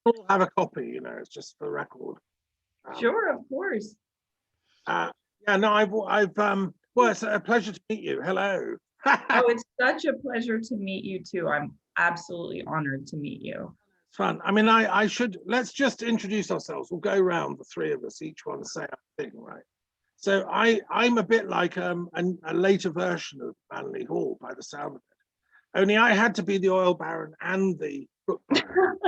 all have a copy, you know, it's just for the record. Sure, of course. Yeah, no, well, it's a pleasure to meet you. Hello. Oh, it's such a pleasure to meet you too. I'm absolutely honored to meet you. It's fun. I mean, let's just introduce ourselves. We'll go around, the three of us, each one say our thing, right? So I'm a bit like a later version of Manly Hall by the sound of it. Only I had to be the oil baron and the book baron.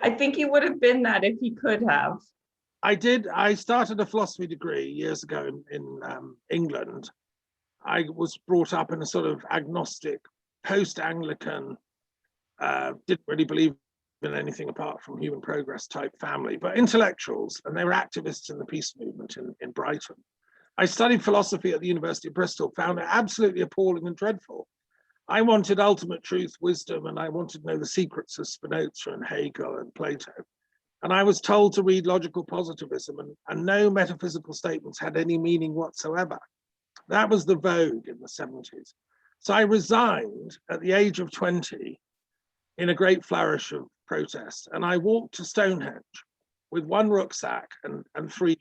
I think he would have been that if he could have. I started a philosophy degree years ago in England. I was brought up in a sort of agnostic, post-Anglican, didn't really believe in anything apart from human progress type family, but intellectuals, and they were activists in the peace movement in Brighton. I studied philosophy at the University of Bristol, found it absolutely appalling and dreadful. I wanted ultimate truth, wisdom, and I wanted to know the secrets of Spinoza and Hegel and Plato. And I was told to read logical positivism, and no metaphysical statements had any meaning whatsoever. That was the vogue in the 70s. So I resigned at the age of 20 in a great flourish of protest. And I walked to Stonehenge with one rucksack and three,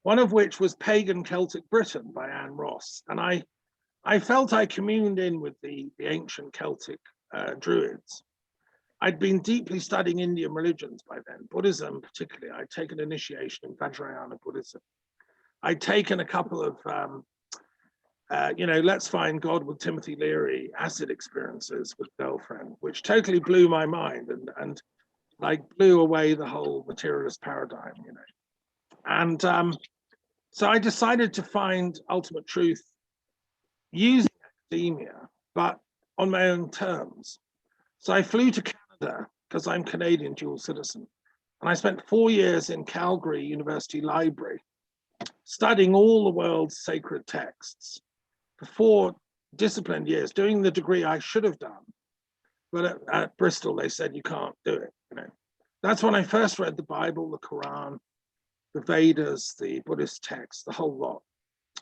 one of which was Pagan Celtic Britain by Anne Ross. And I felt I communed in with the ancient Celtic Druids. I'd been deeply studying Indian religions by then, Buddhism particularly. I'd taken initiation in Vajrayana Buddhism. I'd taken a couple of, let's find God with Timothy Leary acid experiences with girlfriend, which totally blew my mind and like blew away the whole materialist paradigm, you know. And so I decided to find ultimate truth using academia, but on my own terms. So I flew to Canada because I'm Canadian dual citizen. And I spent 4 years in Calgary University Library, studying all the world's sacred texts for 4 disciplined years, doing the degree I should have done. But at Bristol, they said, you can't do it, you know. That's when I first read the Bible, the Quran, the Vedas, the Buddhist texts, the whole lot.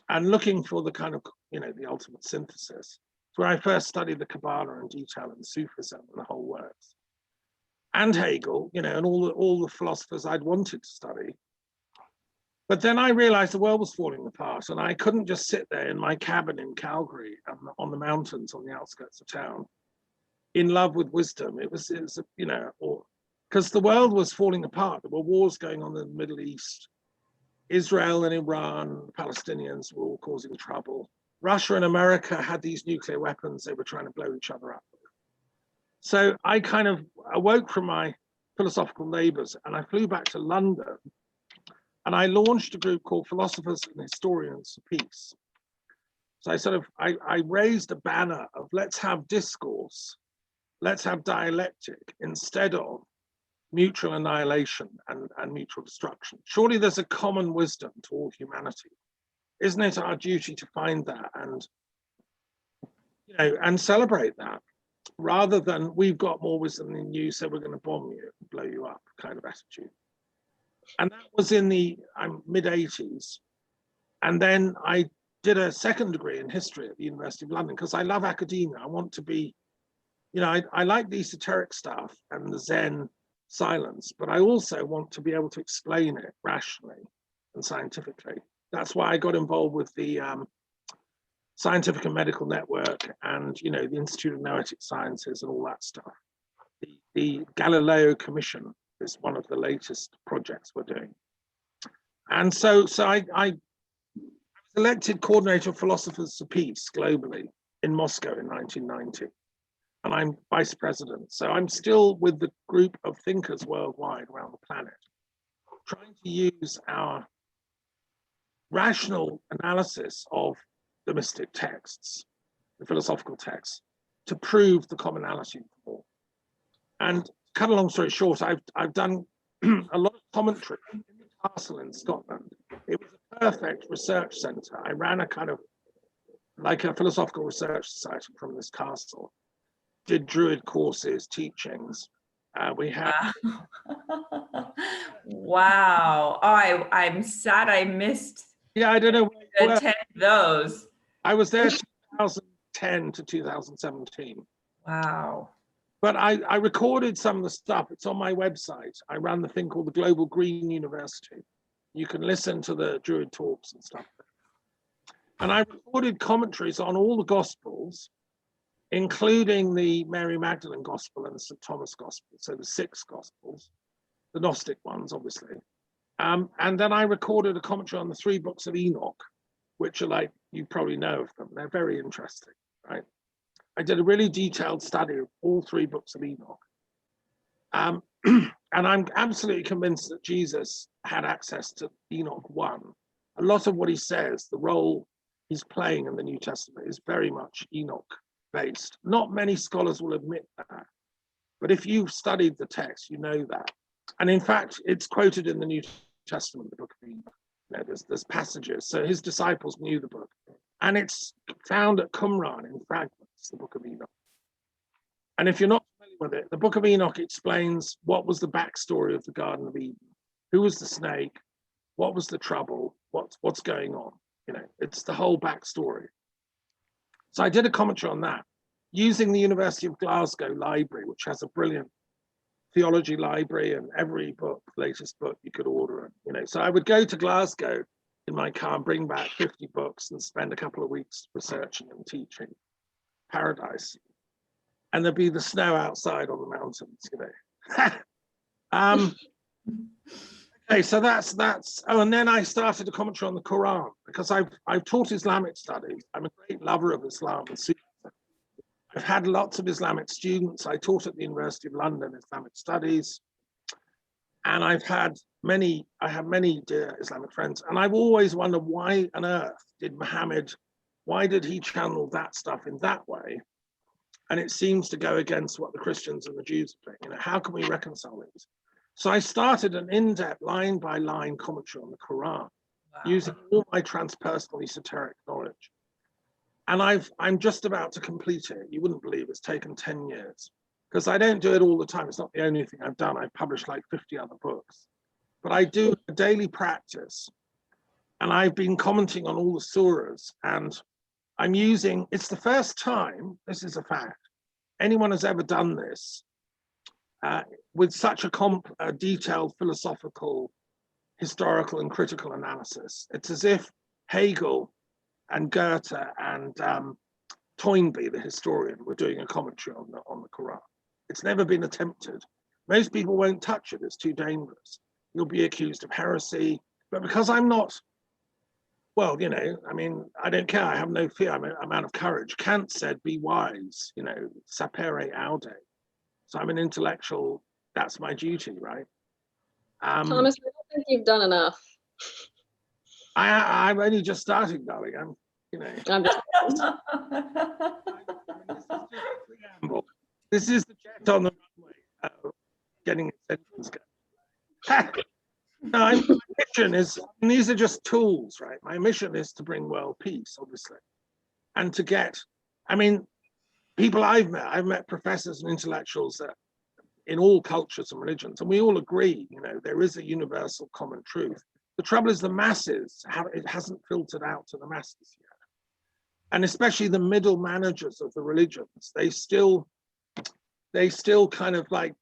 And looking for the kind of, you know, the ultimate synthesis. It's where I first studied the Kabbalah in detail and Sufism and the whole works. And Hegel, you know, and all the philosophers I'd wanted to study. But then I realized the world was falling apart and I couldn't just sit there in my cabin in Calgary on the mountains on the outskirts of town in love with wisdom. It was you know, because the world was falling apart. There were wars going on in the Middle East. Israel and Iran, the Palestinians were all causing trouble. Russia and America had these nuclear weapons. They were trying to blow each other up. So I kind of awoke from my philosophical labors and I flew back to London and I launched a group called Philosophers and Historians of Peace. So I raised a banner of let's have discourse, let's have dialectic instead of mutual annihilation and mutual destruction. Surely there's a common wisdom to all humanity. Isn't it our duty to find that and, you know, and celebrate that rather than we've got more wisdom than you, so we're going to bomb you and blow you up kind of attitude. And that was in the mid-80s. And then I did a second degree in history at the University of London because I love academia. I want to be, you know, I like the esoteric stuff and the Zen silence, but I also want to be able to explain it rationally and scientifically. That's why I got involved with the Scientific and Medical Network and, you know, the Institute of Noetic Sciences and all that stuff. The Galileo Commission is one of the latest projects we're doing. And so I was elected coordinator of Philosophers of Peace globally in Moscow in 1990. And I'm vice president. So I'm still with the group of thinkers worldwide around the planet, trying to use our rational analysis of the mystic texts, the philosophical texts, to prove the commonality of them all. And cut a long story short, I've done a lot of commentary in the castle in Scotland. It was a perfect research center. I ran a kind of like a philosophical research society from this castle. Did Druid courses, teachings. We had. Wow. Oh, I'm sad I missed. Yeah, I don't know. Attend those. I was there 2010 to 2017. Wow. But I recorded some of the stuff. It's on my website. I run the thing called the Global Green University. You can listen to the Druid talks and stuff. And I recorded commentaries on all the Gospels, including the Mary Magdalene Gospel and the St. Thomas Gospel. So the 6 Gospels, the Gnostic ones, obviously. And then I recorded a commentary on the 3 books of Enoch, which are like, you probably know of them. They're very interesting, right? I did a really detailed study of all 3 books of Enoch. And I'm absolutely convinced that Jesus had access to Enoch 1. A lot of what he says, the role he's playing in the New Testament, is very much Enoch based. Not many scholars will admit that, but if you've studied the text, you know that. And in fact, it's quoted in the New Testament, the book of Enoch. You know, there's passages. So his disciples knew the book. And it's found at Qumran in fragments, the book of Enoch. And if you're not familiar with it, the book of Enoch explains what was the backstory of the Garden of Eden. Who was the snake? What was the trouble? What's going on? You know, it's the whole backstory. So I did a commentary on that using the University of Glasgow library, which has a brilliant theology library, and every book, latest book you could order. You know, so I would go to Glasgow in my car and bring back 50 books and spend a couple of weeks researching and teaching. Paradise. And there'd be the snow outside on the mountains, you know. Okay, so that's oh, and then I started a commentary on the Quran, because I've taught Islamic studies. I'm a great lover of Islam and Sufism. I've had lots of Islamic students. I taught at the University of London Islamic Studies, and I have many dear Islamic friends, and I've always wondered, why on earth did Muhammad, why did he channel that stuff in that way? And it seems to go against what the Christians and the Jews are doing. You know, how can we reconcile these? So I started an in-depth line-by-line commentary on the Quran, using all my transpersonal esoteric knowledge. And I'm just about to complete it. You wouldn't believe it's taken 10 years, because I don't do it all the time. It's not the only thing I've done. I've published like 50 other books, but I do a daily practice, and I've been commenting on all the surahs, and I'm using, it's the first time, this is a fact, anyone has ever done this with such a detailed philosophical, historical and critical analysis. It's as if Hegel and Goethe and Toynbee, the historian, were doing a commentary on the Quran. It's never been attempted. Most people won't touch it, it's too dangerous. You'll be accused of heresy, but because I'm not, well, you know, I mean, I don't care. I have no fear. I'm a man of courage. Kant said, be wise, you know, sapere aude. So I'm an intellectual. That's my duty, right? Thomas, I don't think you've done enough. I'm only just starting, darling. I'm, you know. I'm just This is the jet on the runway, getting its engines going. No, my mission is, and these are just tools, right? My mission is to bring world peace, obviously, and to get, I mean, people I've met professors and intellectuals that in all cultures and religions, and we all agree, you know, there is a universal common truth. The trouble is the masses, it hasn't filtered out to the masses yet. And especially the middle managers of the religions, they still kind of like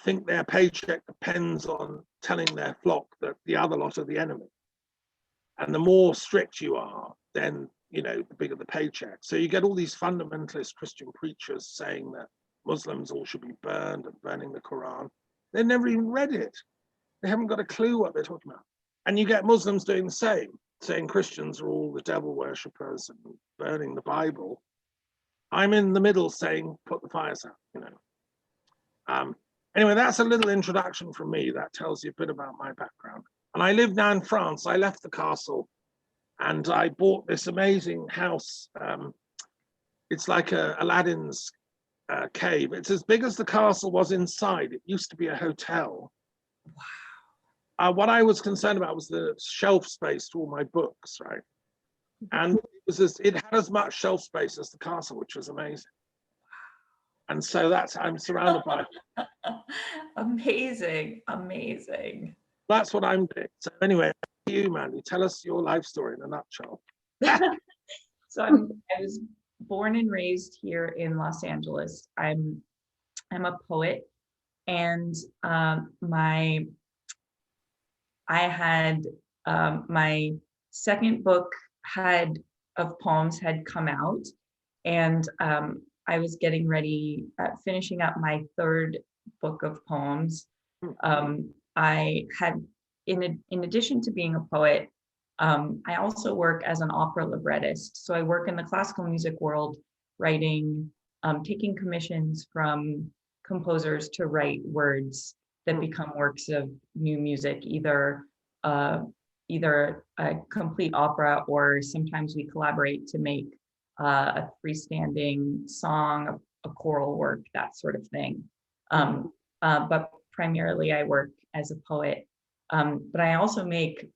think their paycheck depends on telling their flock that the other lot are the enemy. And the more strict you are, then, you know, the bigger the paycheck. So you get all these fundamentalist Christian preachers saying that Muslims all should be burned and burning the Quran. They've never even read it. They haven't got a clue what they're talking about. And you get Muslims doing the same, saying Christians are all the devil worshippers and burning the Bible. I'm in the middle saying, put the fires out, you know. Anyway, that's a little introduction from me. That tells you a bit about my background. And I live now in France. I left the castle and I bought this amazing house. It's like Aladdin's cave. It's as big as the castle was inside. It used to be a hotel. Wow. What I was concerned about was the shelf space to all my books, right? And it had as much shelf space as the castle, which was amazing. And so I'm surrounded by. Amazing, amazing. That's what I'm doing. So anyway, you, Mandy, tell us your life story in a nutshell. So I was born and raised here in Los Angeles. I'm I'm a poet, and my second book of poems had come out, and I was getting ready finishing up my third book of poems. I had, in addition to being a poet, I also work as an opera librettist. So I work in the classical music world, writing, taking commissions from composers to write words that become works of new music, either a complete opera, or sometimes we collaborate to make a freestanding song, a choral work, that sort of thing. But primarily I work as a poet. But I also make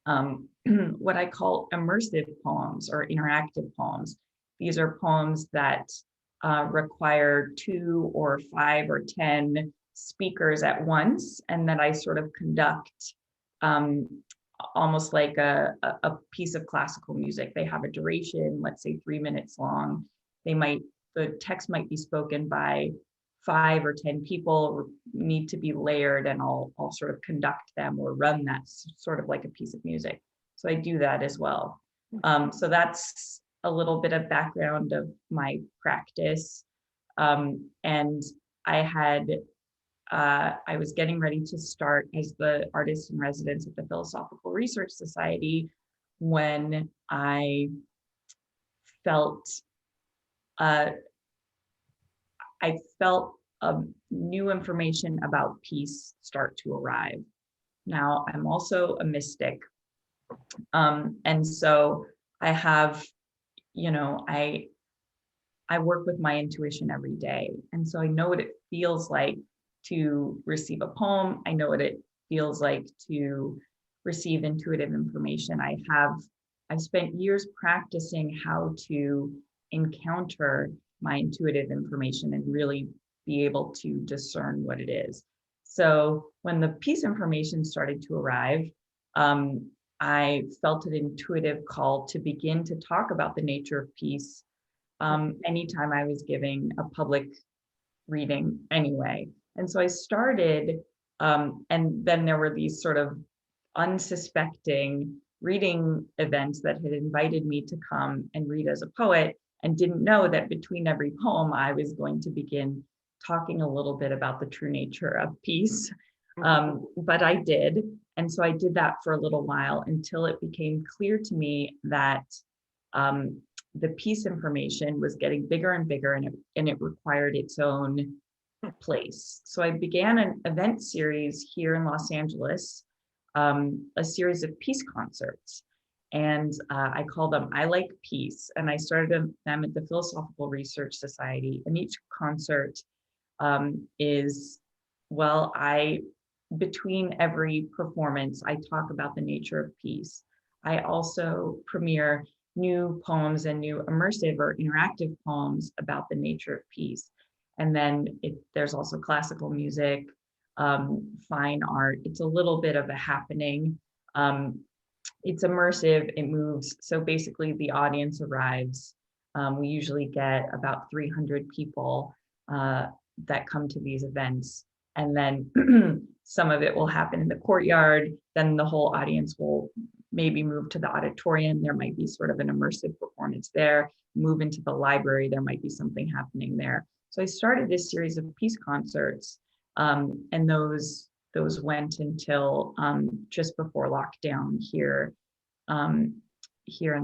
what I call immersive poems or interactive poems. These are poems that require 2 or 5 or 10 speakers at once, and that I sort of conduct almost like a piece of classical music. They have a duration, let's say 3 minutes long. The text might be spoken by 5 or 10 people, need to be layered, and I'll sort of conduct them or run that sort of like a piece of music. So I do that as well. So that's a little bit of background of my practice. And I was getting ready to start as the artist in residence at the Philosophical Research Society when I felt new information about peace start to arrive. Now, I'm also a mystic. And so I have, I work with my intuition every day. And so I know what it feels like to receive a poem. I know what it feels like to receive intuitive information. I've spent years practicing how to encounter my intuitive information and really be able to discern what it is. So when the peace information started to arrive, I felt an intuitive call to begin to talk about the nature of peace anytime I was giving a public reading anyway. And so I started, and then there were these sort of unsuspecting reading events that had invited me to come and read as a poet, and didn't know that between every poem, I was going to begin talking a little bit about the true nature of peace. But I did. And so I did that for a little while until it became clear to me that the peace information was getting bigger and bigger, and it required its own place. So I began an event series here in Los Angeles, a series of peace concerts. And I call them I Like Peace. And I started them at the Philosophical Research Society. And each concert between every performance, I talk about the nature of peace. I also premiere new poems and new immersive or interactive poems about the nature of peace. And then there's also classical music, fine art. It's a little bit of a happening. It's immersive, it moves. So basically the audience arrives. We usually get about 300 people that come to these events. And then some of it will happen in the courtyard. Then the whole audience will maybe move to the auditorium. There might be sort of an immersive performance there. Move into the library. There might be something happening there. So I started this series of peace concerts, and those went until just before lockdown here in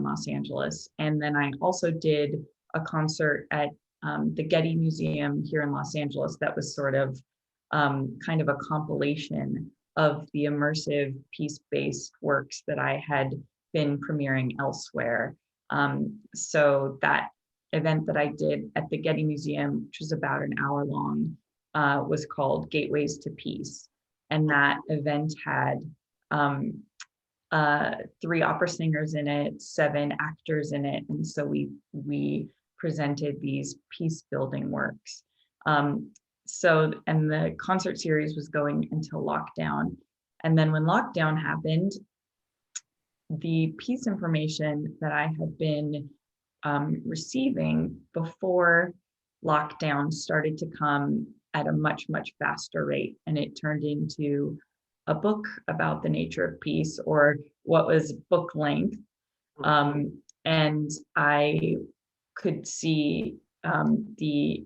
Los Angeles. And then I also did a concert at the Getty Museum here in Los Angeles that was sort of kind of a compilation of the immersive peace-based works that I had been premiering elsewhere. So that event that I did at the Getty Museum, which was about an hour long, was called Gateways to Peace. And that event had 3 opera singers in it, 7 actors in it. And so we presented these peace building works. And the concert series was going until lockdown. And then when lockdown happened, the peace information that I had been receiving before lockdown started to come at a much, much faster rate. And it turned into a book about the nature of peace, or what was book length. And I could see the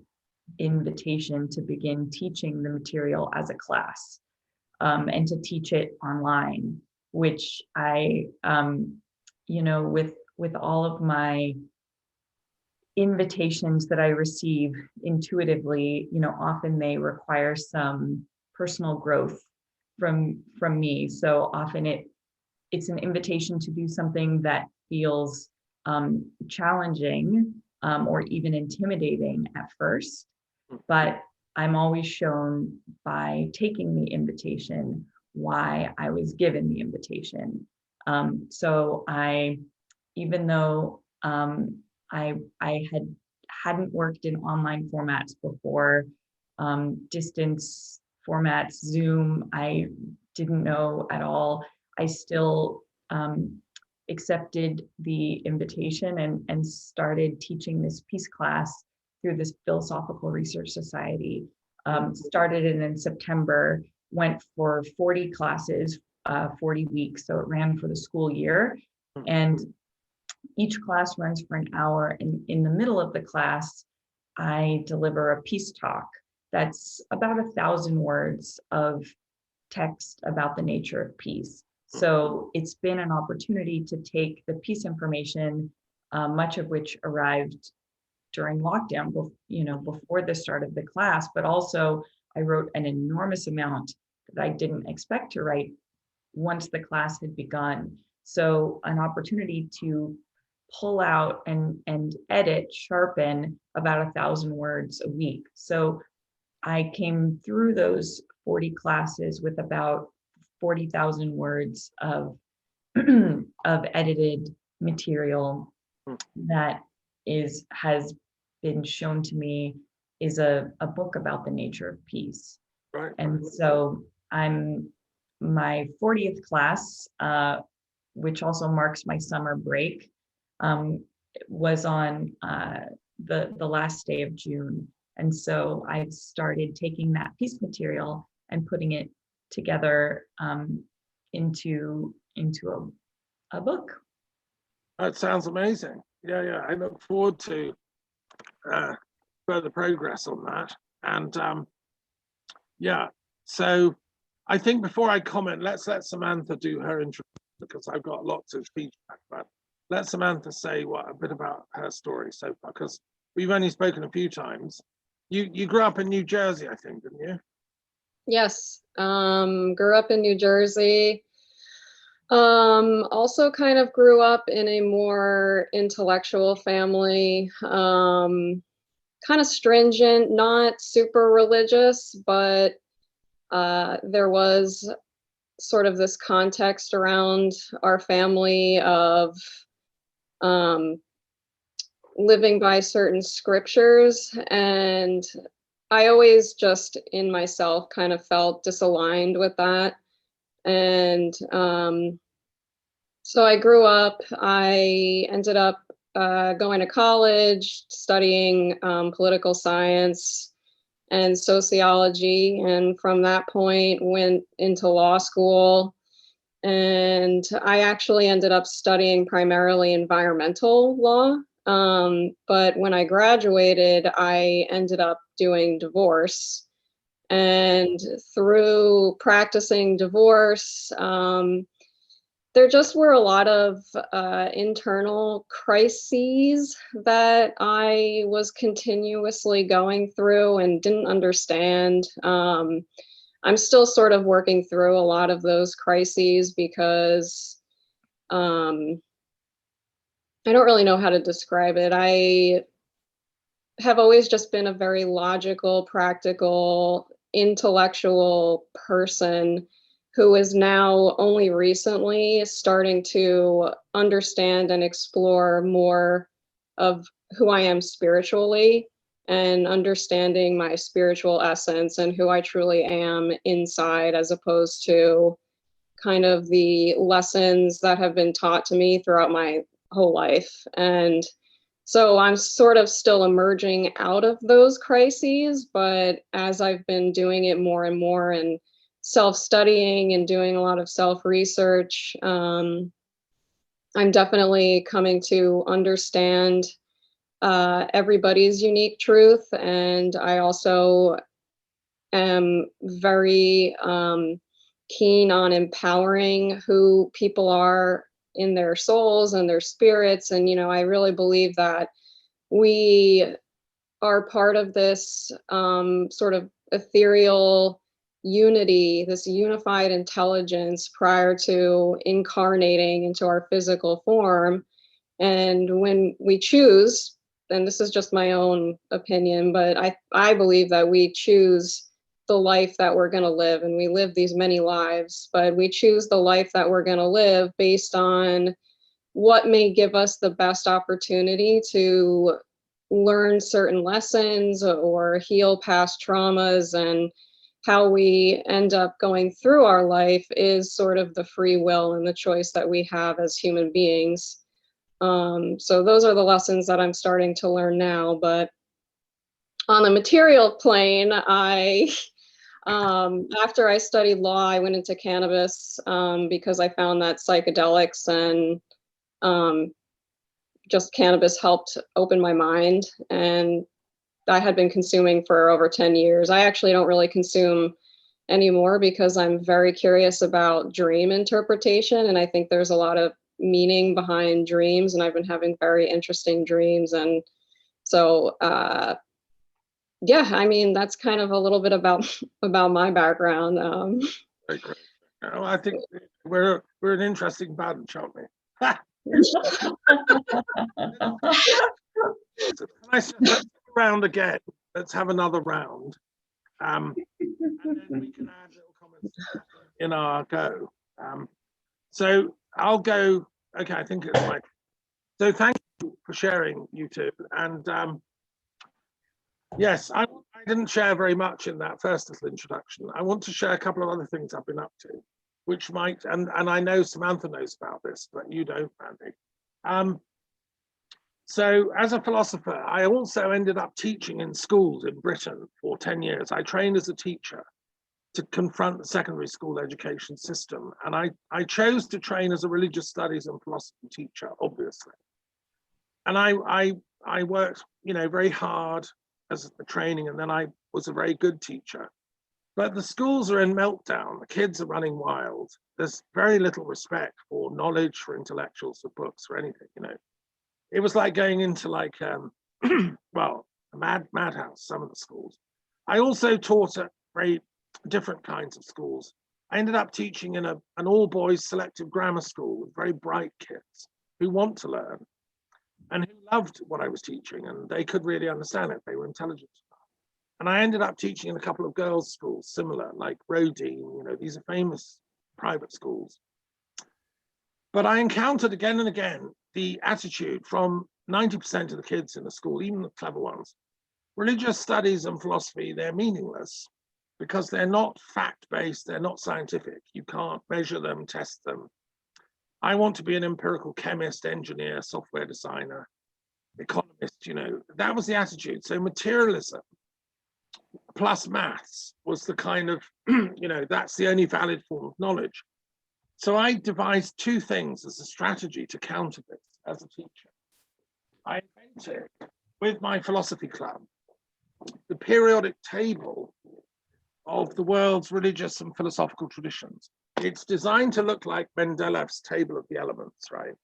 invitation to begin teaching the material as a class, and to teach it online, which I, with all of my invitations that I receive intuitively, often they require some personal growth from me. So often it's an invitation to do something that feels challenging, or even intimidating at first, but I'm always shown by taking the invitation why I was given the invitation. So even though I hadn't worked in online formats before, distance formats, Zoom, I didn't know at all. I still accepted the invitation and started teaching this peace class through this Philosophical Research Society. Started it in September, went for 40 classes, 40 weeks. So it ran for the school year. And each class runs for an hour. And in the middle of the class, I deliver a peace talk that's about 1,000 words of text about the nature of peace. So it's been an opportunity to take the peace information, much of which arrived during lockdown, before the start of the class, but also I wrote an enormous amount that I didn't expect to write once the class had begun. So an opportunity to pull out and edit, sharpen about 1,000 words a week. So I came through those 40 classes with about 40,000 words of of edited material that has been shown to me is a book about the nature of peace. Right. And so my 40th class, which also marks my summer break, was on the last day of June. And so I've started taking that peace material and putting it together into a book. That sounds amazing. Yeah. I look forward to further progress on that. And so I think before I comment, let's let Samantha do her intro, because I've got lots of feedback. But let Samantha say a bit about her story so far, because we've only spoken a few times. You grew up in New Jersey, I think, didn't you? Yes, grew up in New Jersey. Also kind of grew up in a more intellectual family, kind of stringent, not super religious, but there was sort of this context around our family of living by certain scriptures, and I always just in myself kind of felt disaligned with that. And so I grew up, I ended up going to college, studying political science and sociology. And from that point went into law school. And I actually ended up studying primarily environmental law. But when I graduated, I ended up doing divorce. And through practicing divorce, there just were a lot of internal crises that I was continuously going through and didn't understand. I'm still sort of working through a lot of those crises because I don't really know how to describe it. I have always just been a very logical, practical, intellectual person who is now only recently starting to understand and explore more of who I am spiritually and understanding my spiritual essence and who I truly am inside, as opposed to kind of the lessons that have been taught to me throughout my whole life. And So I'm sort of still emerging out of those crises, but as I've been doing it more and more and self-studying and doing a lot of self-research, I'm definitely coming to understand everybody's unique truth. And I also am very keen on empowering who people are in their souls and their spirits. And, you know, I really believe that we are part of this sort of ethereal unity, this unified intelligence prior to incarnating into our physical form. And when we choose, and this is just my own opinion, but I believe that we choose the life that we're going to live, and we live these many lives, but we choose the life that we're going to live based on what may give us the best opportunity to learn certain lessons or heal past traumas. And how we end up going through our life is sort of the free will and the choice that we have as human beings. So those are the lessons that I'm starting to learn now. But on the material plane, after I studied law, I went into cannabis because I found that psychedelics and just cannabis helped open my mind. And I had been consuming for over 10 years. I actually don't really consume anymore because I'm very curious about dream interpretation. And I think there's a lot of meaning behind dreams. And I've been having very interesting dreams. And so, yeah, I mean, that's kind of a little bit about my background. Very great. No, I think we're an interesting bunch, aren't we? So let's go round again. Let's have another round. And then we can add little comments in our go. So I'll go. Okay, I think it's my. So thank you for sharing, you two. And yes, I didn't share very much in that first little introduction. I want to share a couple of other things I've been up to, which might, and I know Samantha knows about this, but you don't, Mandy. So as a philosopher, I also ended up teaching in schools in Britain for 10 years. I trained as a teacher to confront the secondary school education system. And I chose to train as a religious studies and philosophy teacher, obviously. And I worked, you know, very hard as the training, and then I was a very good teacher. But the schools are in meltdown. The kids are running wild. There's very little respect for knowledge, for intellectuals, for books, for anything, you know. It was like going into like, well, a madhouse, some of the schools. I also taught at very different kinds of schools. I ended up teaching in an all boys selective grammar school with very bright kids who want to learn and who loved what I was teaching, and they could really understand it. They were intelligent enough. And I ended up teaching in a couple of girls' schools, similar, like Rodine, you know, these are famous private schools. But I encountered again and again the attitude from 90% of the kids in the school, even the clever ones. Religious studies and philosophy, they're meaningless because they're not fact-based, they're not scientific. You can't measure them, test them. I want to be an empirical chemist, engineer, software designer, economist, you know, that was the attitude. So materialism plus maths was the kind of, you know, that's the only valid form of knowledge. So I devised two things as a strategy to counter this as a teacher. I invented, with my philosophy club, the periodic table of the world's religious and philosophical traditions. It's designed to look like Mendeleev's table of the elements, right?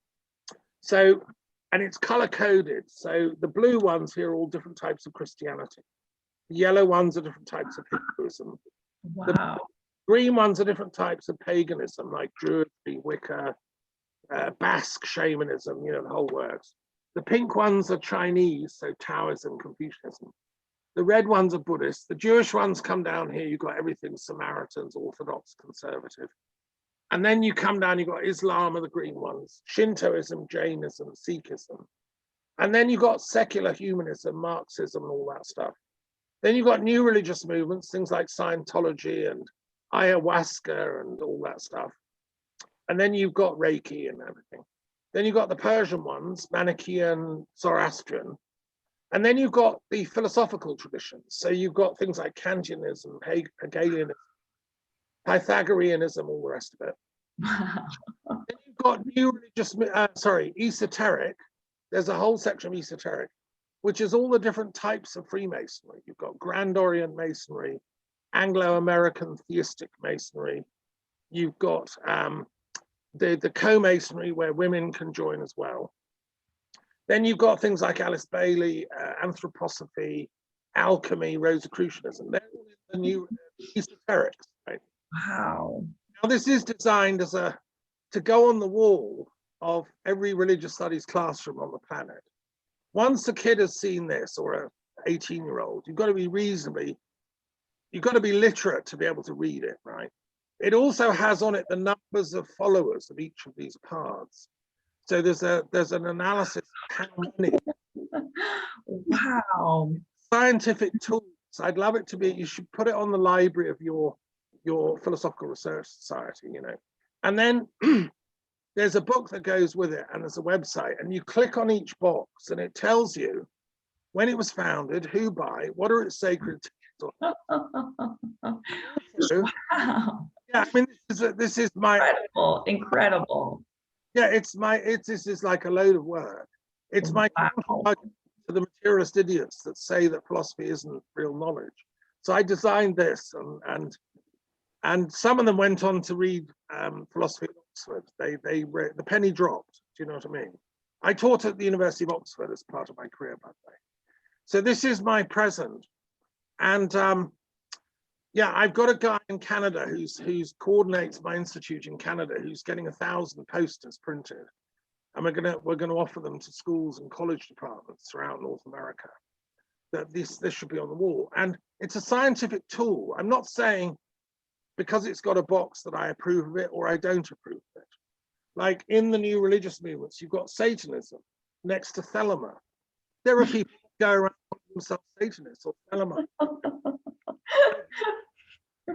So, and it's color coded. So the blue ones here are all different types of Christianity. The yellow ones are different types of Hinduism. Wow. The green ones are different types of paganism, like Druid, Wicca, Basque shamanism, you know, the whole works. The pink ones are Chinese, so Taoism, Confucianism. The red ones are Buddhist. The Jewish ones come down here, you've got everything Samaritans, Orthodox, Conservative. And then you come down, you've got Islam are the green ones, Shintoism, Jainism, Sikhism. And then you've got secular humanism, Marxism, and all that stuff. Then you've got new religious movements, things like Scientology and ayahuasca and all that stuff. And then you've got Reiki and everything. Then you've got the Persian ones, Manichaean, Zoroastrian. And then you've got the philosophical traditions. So you've got things like Kantianism, Hegelianism, Pythagoreanism, all the rest of it. Then you've got new religious, esoteric. There's a whole section of esoteric, which is all the different types of Freemasonry. You've got Grand Orient Masonry, Anglo-American theistic Masonry. You've got the co-Masonry where women can join as well. Then you've got things like Alice Bailey, anthroposophy, alchemy, Rosicrucianism. They're all in the new esoterics, right? Wow. Now this is designed as to go on the wall of every religious studies classroom on the planet. Once a kid has seen this, or an 18-year-old, you've got to be literate to be able to read it, right? It also has on it the numbers of followers of each of these paths. So there's an analysis of how many. Wow. Scientific tools. I'd love it to be, you should put it on the library of your philosophical research society, you know. And then there's a book that goes with it, and there's a website, and you click on each box and it tells you when it was founded, who by, what are its sacred texts. Wow. Yeah, I mean, this is my incredible. Yeah, this is like a load of work. It's my counterargument to the materialist idiots that say that philosophy isn't real knowledge. So I designed this, and some of them went on to read philosophy at Oxford. They read, the penny dropped. Do you know what I mean? I taught at the University of Oxford as part of my career, by the way. So this is my present, and yeah, I've got a guy in Canada who's coordinates my institute in Canada, who's getting 1,000 posters printed, and we're gonna offer them to schools and college departments throughout North America. That this should be on the wall, and it's a scientific tool. I'm not saying because it's got a box that I approve of it or I don't approve of it. Like in the new religious movements, you've got Satanism next to Thelema. There are people who go around calling themselves Satanists or Thelema.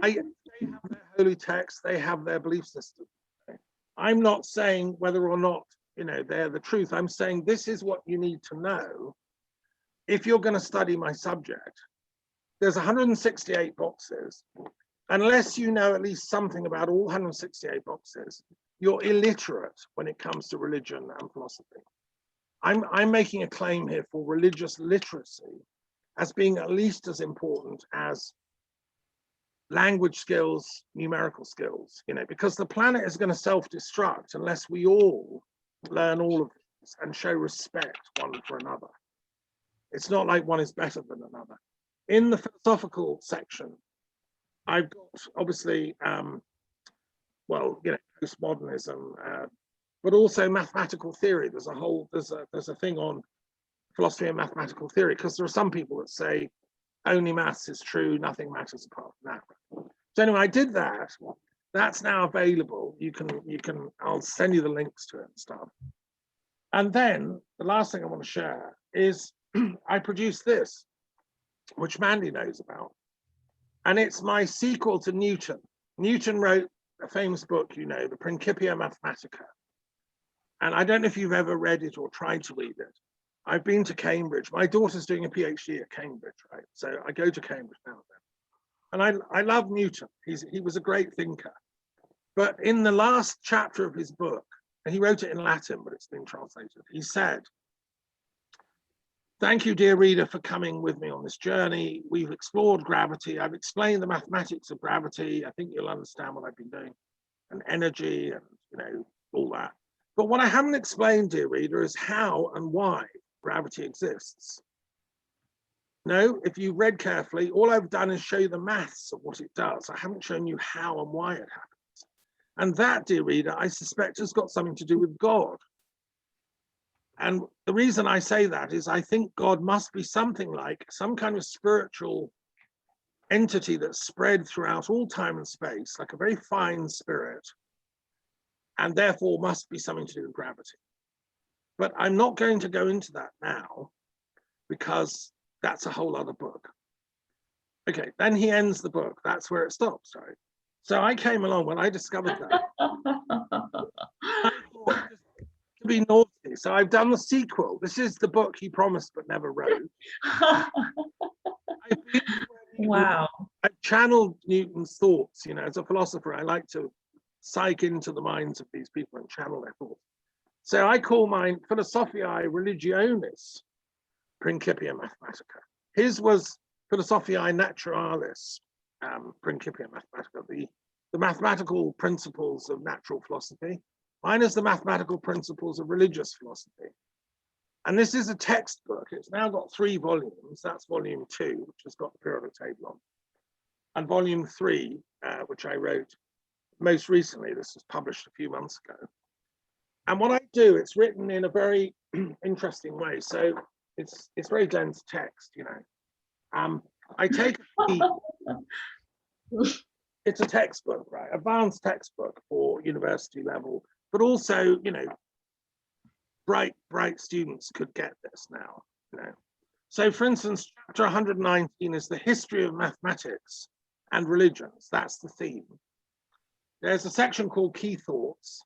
They have their holy text, they have their belief system. I'm not saying whether or not, you know, they're the truth. I'm saying this is what you need to know if you're going to study my subject. There's 168 boxes. Unless you know at least something about all 168 boxes, you're illiterate when it comes to religion and philosophy. I'm making a claim here for religious literacy as being at least as important as language skills, numerical skills, you know, because the planet is going to self-destruct unless we all learn all of this and show respect one for another. It's not like one is better than another. In the philosophical section, I've got obviously, well, you know, postmodernism, but also mathematical theory. There's a thing on philosophy and mathematical theory, because there are some people that say only maths is true, nothing matters apart from that. So anyway, I did that. That's now available. You can, I'll send you the links to it and stuff. And then the last thing I want to share is I produced this, which Mandy knows about. And it's my sequel to Newton. Newton wrote a famous book, you know, the Principia Mathematica. And I don't know if you've ever read it or tried to read it. I've been to Cambridge. My daughter's doing a PhD at Cambridge, right? So I go to Cambridge now and then. And I love Newton. He was a great thinker. But in the last chapter of his book, and he wrote it in Latin, but it's been translated, he said, "Thank you, dear reader, for coming with me on this journey. We've explored gravity. I've explained the mathematics of gravity. I think you'll understand what I've been doing, and energy, and you know, all that. But what I haven't explained, dear reader, is how and why gravity exists. No, if you read carefully, all I've done is show you the maths of what it does. I haven't shown you how and why it happens. And that, dear reader, I suspect has got something to do with God. And the reason I say that is I think God must be something like some kind of spiritual entity that's spread throughout all time and space, like a very fine spirit, and therefore must be something to do with gravity. But I'm not going to go into that now because that's a whole other book. Okay, then he ends the book. That's where it stops, right? So I came along when I discovered that. I thought, to be naughty. So I've done the sequel. This is the book he promised but never wrote. Wow. I've channeled Newton's thoughts. You know, as a philosopher, I like to psych into the minds of these people and channel their thoughts. So I call mine Philosophiae Religionis Principia Mathematica. His was Philosophiae Naturalis Principia Mathematica, the mathematical principles of natural philosophy. Mine is the mathematical principles of religious philosophy. And this is a textbook. It's now got 3 volumes. That's volume 2, which has got the periodic table on. And volume 3, which I wrote most recently. This was published a few months ago. And what I do, it's written in a very interesting way. So it's very dense text, you know. I take it's a textbook, right? Advanced textbook for university level, but also, you know, bright students could get this now, you know. So for instance, chapter 119 is the history of mathematics and religions. That's the theme. There's a section called key thoughts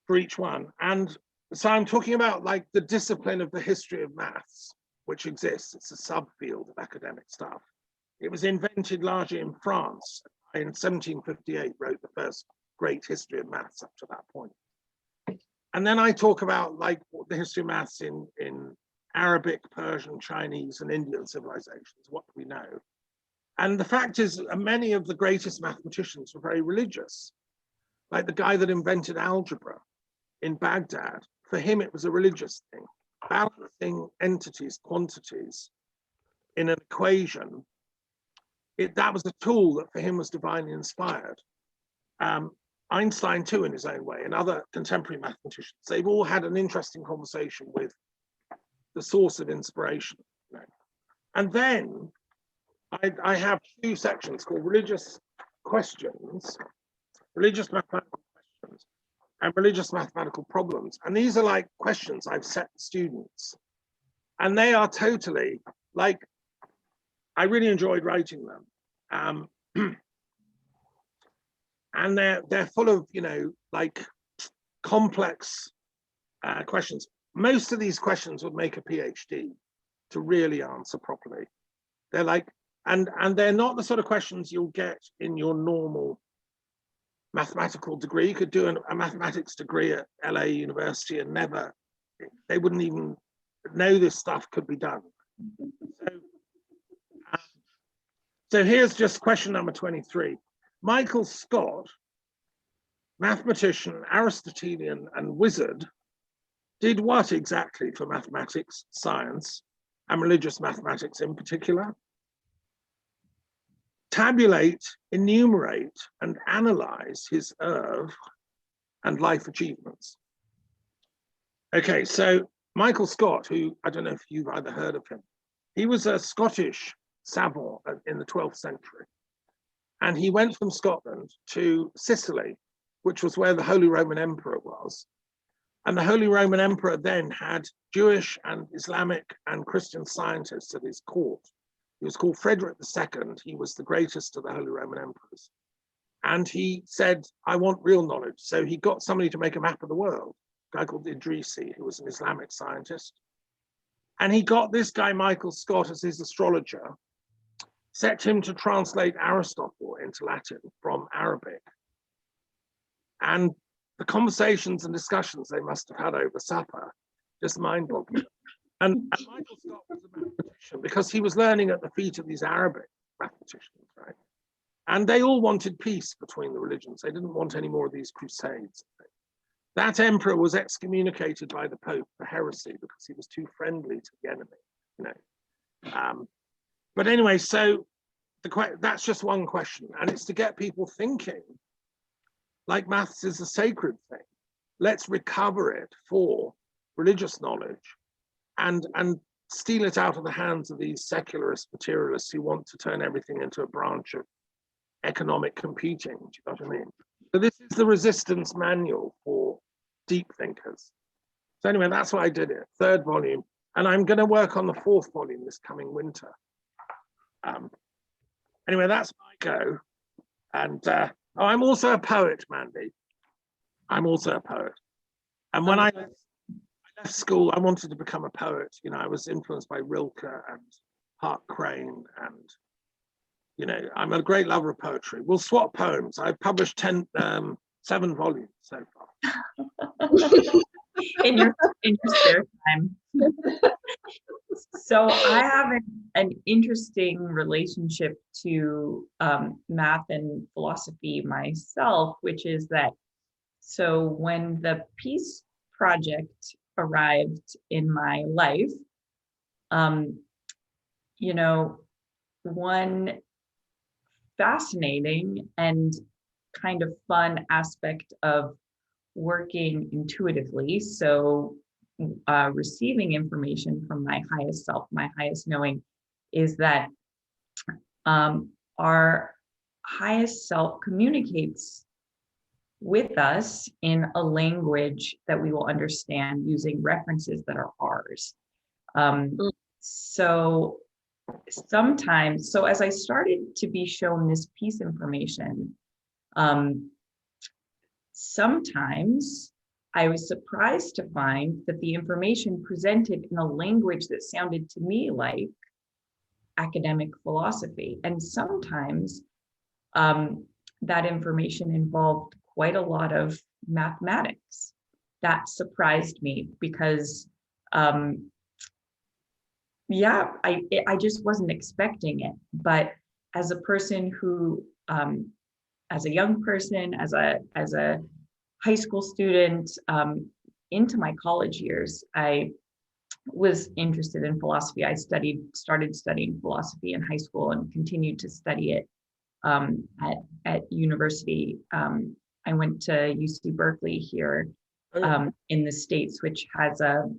for each one. And so I'm talking about like the discipline of the history of maths, which exists. It's a subfield of academic stuff. It was invented largely in France. In 1758, wrote the first great history of maths up to that point. And then I talk about like the history of maths in Arabic, Persian, Chinese, and Indian civilizations. What do we know? And the fact is, many of the greatest mathematicians were very religious. Like the guy that invented algebra in Baghdad, for him it was a religious thing. Balancing entities, quantities in an equation, that was a tool that for him was divinely inspired. Einstein too, in his own way, and other contemporary mathematicians, they've all had an interesting conversation with the source of inspiration. You know? And then I have 2 sections called religious questions, religious mathematical questions, and religious mathematical problems. And these are like questions I've set to students. And they are totally like, I really enjoyed writing them. And they're full of, you know, like complex questions. Most of these questions would make a PhD to really answer properly. They're like, and they're not the sort of questions you'll get in your normal mathematical degree. You could do a mathematics degree at LA University and never, they wouldn't even know this stuff could be done. So here's just question number 23. Michael Scott, mathematician, Aristotelian, and wizard, did what exactly for mathematics, science, and religious mathematics in particular? Tabulate, enumerate, and analyze his oeuvre and life achievements. Okay, so Michael Scott, who I don't know if you've either heard of him, he was a Scottish savant in the 12th century. And he went from Scotland to Sicily, which was where the Holy Roman Emperor was. And the Holy Roman Emperor then had Jewish and Islamic and Christian scientists at his court. He was called Frederick II. He was the greatest of the Holy Roman emperors. And he said, I want real knowledge. So he got somebody to make a map of the world, a guy called Idrisi, who was an Islamic scientist. And he got this guy, Michael Scott, as his astrologer, set him to translate Aristotle into Latin from Arabic. And the conversations and discussions they must have had over supper, just mind-boggling. And Michael Scott was a mathematician because he was learning at the feet of these Arabic mathematicians, right? And they all wanted peace between the religions. They didn't want any more of these crusades. That emperor was excommunicated by the Pope for heresy because he was too friendly to the enemy, you know. But anyway, so that's just one question, and it's to get people thinking like maths is a sacred thing. Let's recover it for religious knowledge and steal it out of the hands of these secularist materialists who want to turn everything into a branch of economic computing. Do you know what I mean? So this is the resistance manual for deep thinkers. So anyway, that's why I did it, 3rd volume. And I'm going to work on the 4th volume this coming winter. Anyway, that's my go. And I'm also a poet, Mandy. I'm also a poet. And when I left school, I wanted to become a poet. You know, I was influenced by Rilke and Hart Crane, and you know, I'm a great lover of poetry. We'll swap poems. I've published 7 volumes so far. in your spare time. So I have an interesting relationship to math and philosophy myself, which is that, so when the peace project arrived in my life, you know, one fascinating and kind of fun aspect of working intuitively, so receiving information from my highest self, my highest knowing, is that our highest self communicates with us in a language that we will understand using references that are ours. So sometimes, so as I started to be shown this piece information, sometimes I was surprised to find that the information presented in a language that sounded to me like academic philosophy. And sometimes that information involved quite a lot of mathematics. That surprised me because, yeah, I just wasn't expecting it. But as a person who, as a young person, as a high school student, into my college years, I was interested in philosophy. I started studying philosophy in high school and continued to study it at university. I went to UC Berkeley here in the States, which has a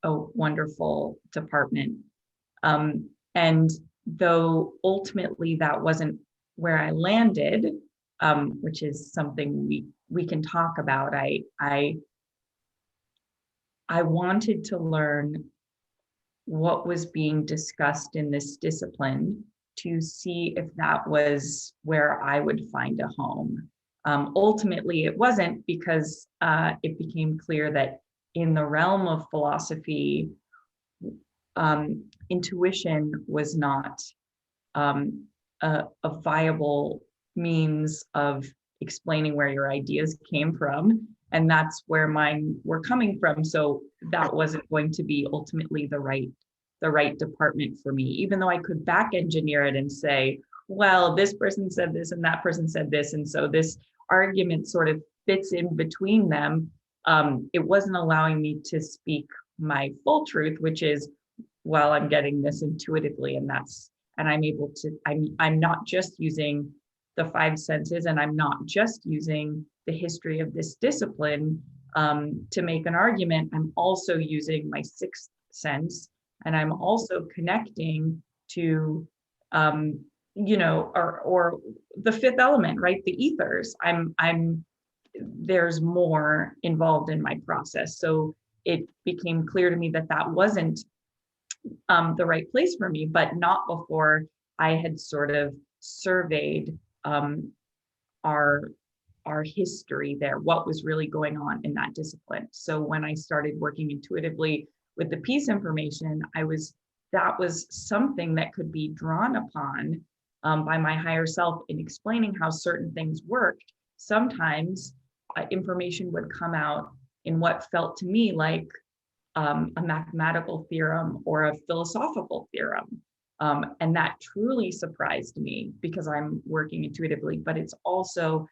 wonderful department. And though ultimately that wasn't where I landed, which is something we can talk about, I wanted to learn what was being discussed in this discipline to see if that was where I would find a home. Ultimately, it wasn't, because it became clear that in the realm of philosophy, intuition was not a viable means of explaining where your ideas came from. And that's where mine were coming from. So that wasn't going to be ultimately the right department for me, even though I could back engineer it and say, well, this person said this and that person said this, and so this argument sort of fits in between them. It wasn't allowing me to speak my full truth, which is, well, I'm getting this intuitively, and I'm able to, I'm not just using the 5 senses, and I'm not just using the history of this discipline to make an argument. I'm also using my 6th sense, and I'm also connecting to, you know, or the 5th element, right? The ethers. There's more involved in my process. So it became clear to me that that wasn't the right place for me, but not before I had sort of surveyed our history there, what was really going on in that discipline. So when I started working intuitively with the piece information, that was something that could be drawn upon by my higher self in explaining how certain things worked. Sometimes information would come out in what felt to me like a mathematical theorem or a philosophical theorem. And that truly surprised me because I'm working intuitively, but it's also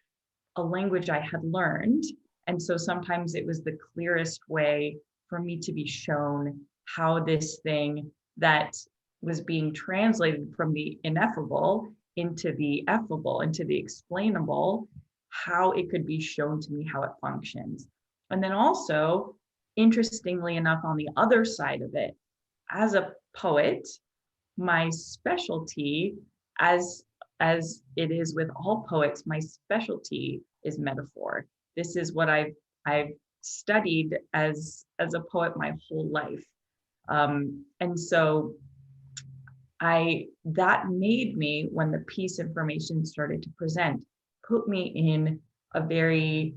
a language I had learned. And so sometimes it was the clearest way for me to be shown how this thing that was being translated from the ineffable into the effable, into the explainable, how it could be shown to me how it functions. And then also, interestingly enough, on the other side of it, as a poet, my specialty, as it is with all poets, my specialty is metaphor. This is what I've studied as a poet my whole life. And so that made me, when the piece information started to present, put me in a very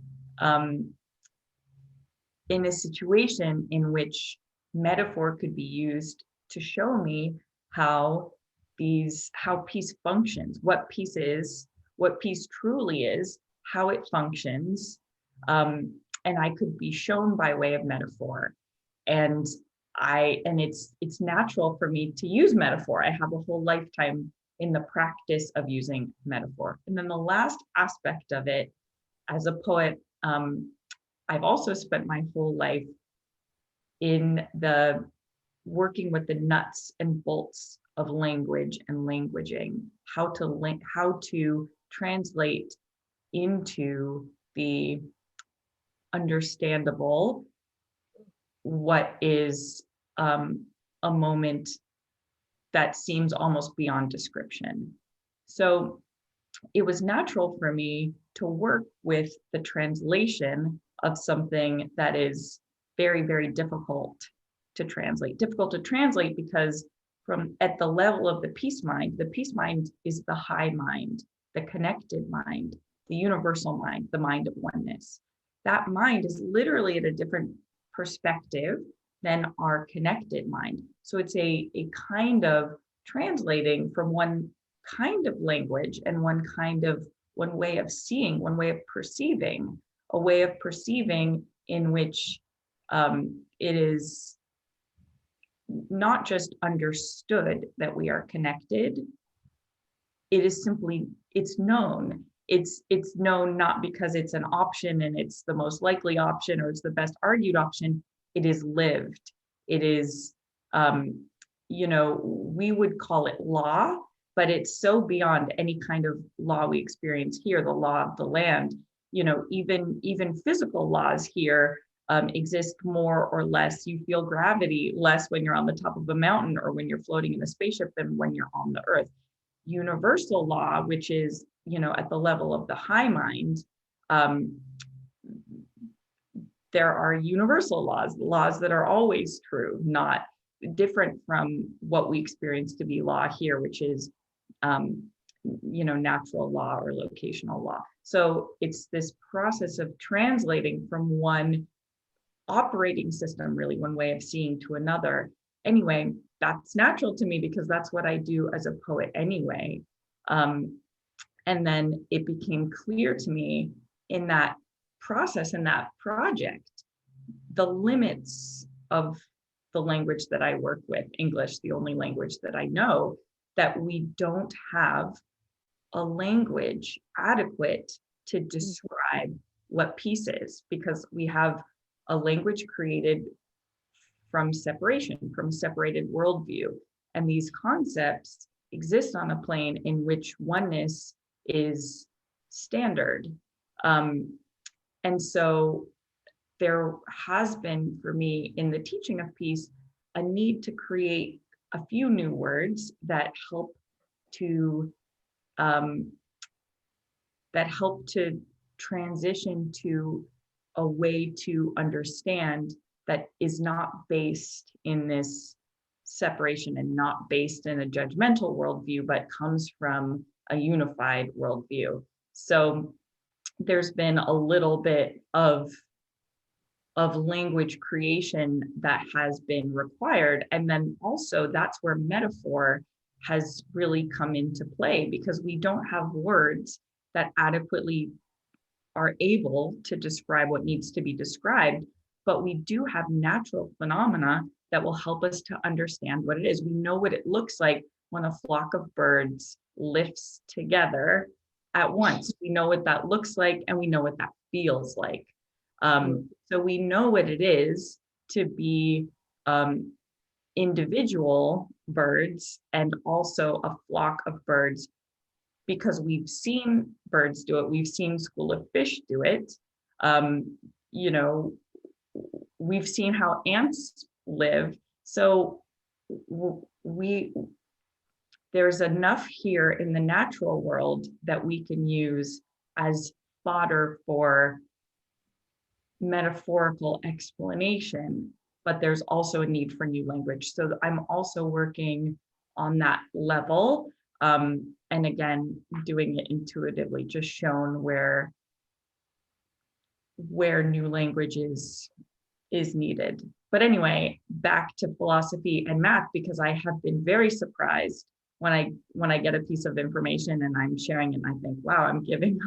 in a situation in which metaphor could be used to show me how peace functions, what peace is, what peace truly is, how it functions, and I could be shown by way of metaphor. And it's natural for me to use metaphor. I have a whole lifetime in the practice of using metaphor. And then the last aspect of it, as a poet, I've also spent my whole life in the working with the nuts and bolts of language and languaging, how to translate into the understandable what is a moment that seems almost beyond description. So it was natural for me to work with the translation of something that is very, very difficult to translate. Difficult to translate because from at the level of the peace mind is the high mind, the connected mind, the universal mind, the mind of oneness. That mind is literally at a different perspective than our connected mind. So it's a kind of translating from one kind of language and one way of seeing, one way of perceiving, a way of perceiving in which it is not just understood that we are connected, it is simply, it's known. It's known not because it's an option and it's the most likely option or it's the best argued option. It is lived. It is, we would call it law, but it's so beyond any kind of law we experience here, the law of the land. Even physical laws here exist more or less. You feel gravity less when you're on the top of a mountain or when you're floating in a spaceship than when you're on the earth. Universal law, which is, at the level of the high mind, there are universal laws that are always true, not different from what we experience to be law here, which is, natural law or locational law. So it's this process of translating from one operating system, really one way of seeing, to another. Anyway, that's natural to me because that's what I do as a poet anyway. And then it became clear to me in that process, in that project, the limits of the language that I work with, English, the only language that I know, that we don't have a language adequate to describe what peace is, because we have a language created from separation, from separated worldview. And these concepts exist on a plane in which oneness is standard. And so there has been, for me, in the teaching of peace, a need to create a few new words that help to transition to a way to understand that is not based in this separation and not based in a judgmental worldview, but comes from a unified worldview. So there's been a little bit of language creation that has been required. And then also that's where metaphor has really come into play, because we don't have words that adequately are able to describe what needs to be described, but we do have natural phenomena that will help us to understand what it is. We know what it looks like when a flock of birds lifts together at once. We know what that looks like, and we know what that feels like. So we know what it is to be individual birds and also a flock of birds, because we've seen birds do it. We've seen School of Fish do it. We've seen how ants live. So there's enough here in the natural world that we can use as fodder for metaphorical explanation, but there's also a need for new language. So I'm also working on that level. And again, doing it intuitively, just shown where new language is is needed. But anyway, back to philosophy and math, because I have been very surprised when I get a piece of information and I'm sharing it and I think, wow, I'm giving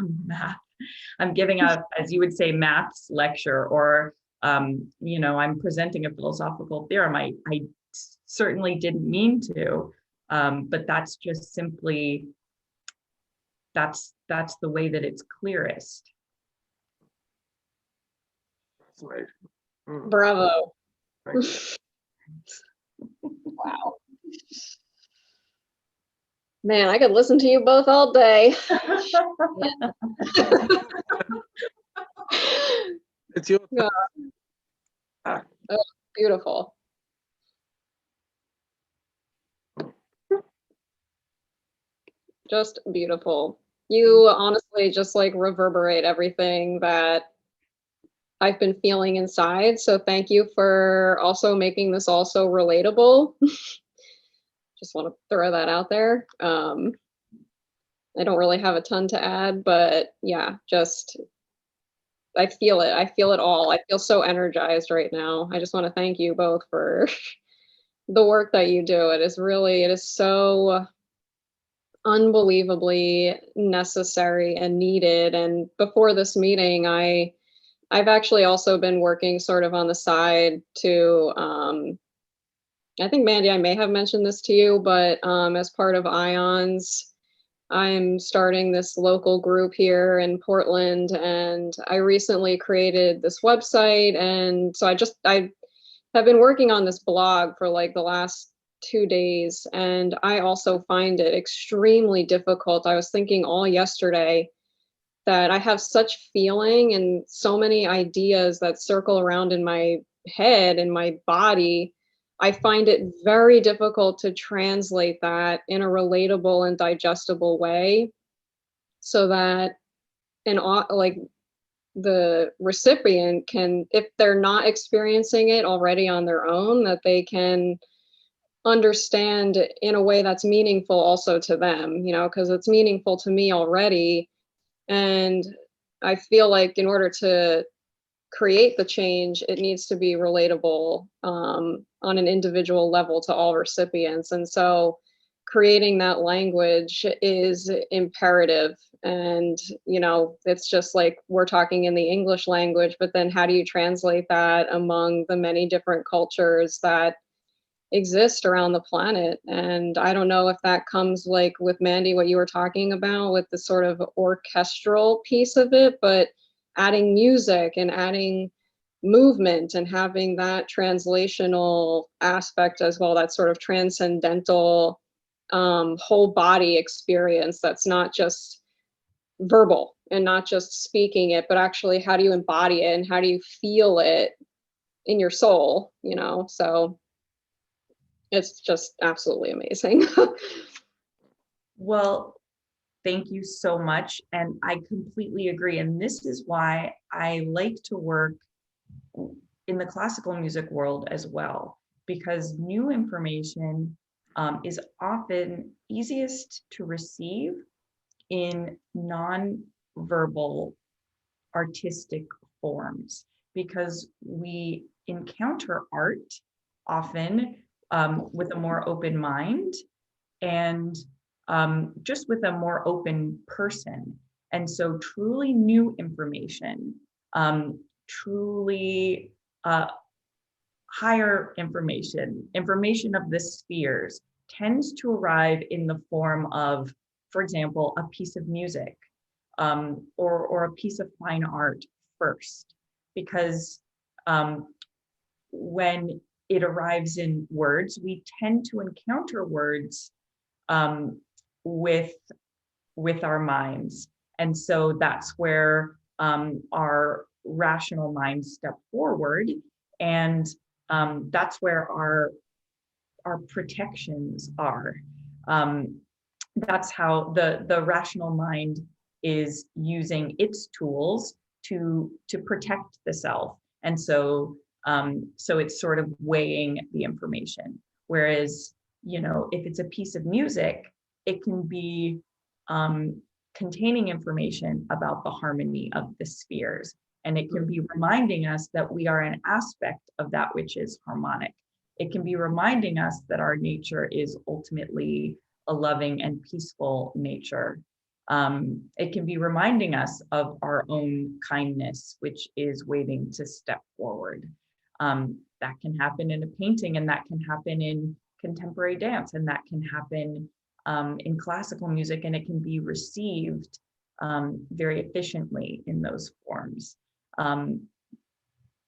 a, as you would say, maths lecture, or I'm presenting a philosophical theorem. I certainly didn't mean to, but that's just simply, that's the way that it's clearest. Right. Bravo. Thank Wow. Man, I could listen to you both all day. It's your Yeah. Ah. Oh, beautiful. Just beautiful. You honestly just like reverberate everything that I've been feeling inside. So thank you for also making this also relatable. Just want to throw that out there. I don't really have a ton to add, but yeah, just I feel it. I feel it all. I feel so energized right now. I just want to thank you both for the work that you do. It is so unbelievably necessary and needed. And before this meeting, I've actually also been working sort of on the side to I think Mandy, I may have mentioned this to you, but as part of IONS, I'm starting this local group here in Portland, and I recently created this website. And so I have been working on this blog for like the last 2 days, and I also find it extremely difficult. I was thinking all yesterday that I have such feeling and so many ideas that circle around in my head and my body. I find it very difficult to translate that in a relatable and digestible way so that like the recipient can, if they're not experiencing it already on their own, that they can understand in a way that's meaningful also to them, because it's meaningful to me already. And I feel like in order to create the change, it needs to be relatable on an individual level to all recipients. And so creating that language is imperative. And, it's just like we're talking in the English language, but then how do you translate that among the many different cultures that exist around the planet? And I don't know if that comes like with Mandy, what you were talking about with the sort of orchestral piece of it, but adding music and adding movement and having that translational aspect as well, that sort of transcendental whole body experience that's not just verbal and not just speaking it, but actually how do you embody it and how do you feel it in your soul, so it's just absolutely amazing. Well, thank you so much. And I completely agree. And this is why I like to work in the classical music world as well, because new information is often easiest to receive in non-verbal artistic forms, because we encounter art often with a more open mind and just with a more open person. And so truly new information, truly higher information of the spheres tends to arrive in the form of, for example, a piece of music or a piece of fine art first, because when it arrives in words, we tend to encounter words with our minds. And so that's where our rational minds step forward. And that's where our protections are. That's how the rational mind is using its tools to protect the self. And so it's sort of weighing the information. Whereas, if it's a piece of music, it can be containing information about the harmony of the spheres. And it can be reminding us that we are an aspect of that which is harmonic. It can be reminding us that our nature is ultimately a loving and peaceful nature. It can be reminding us of our own kindness, which is waiting to step forward. That can happen in a painting, and that can happen in contemporary dance, and that can happen in classical music, and it can be received very efficiently in those forms.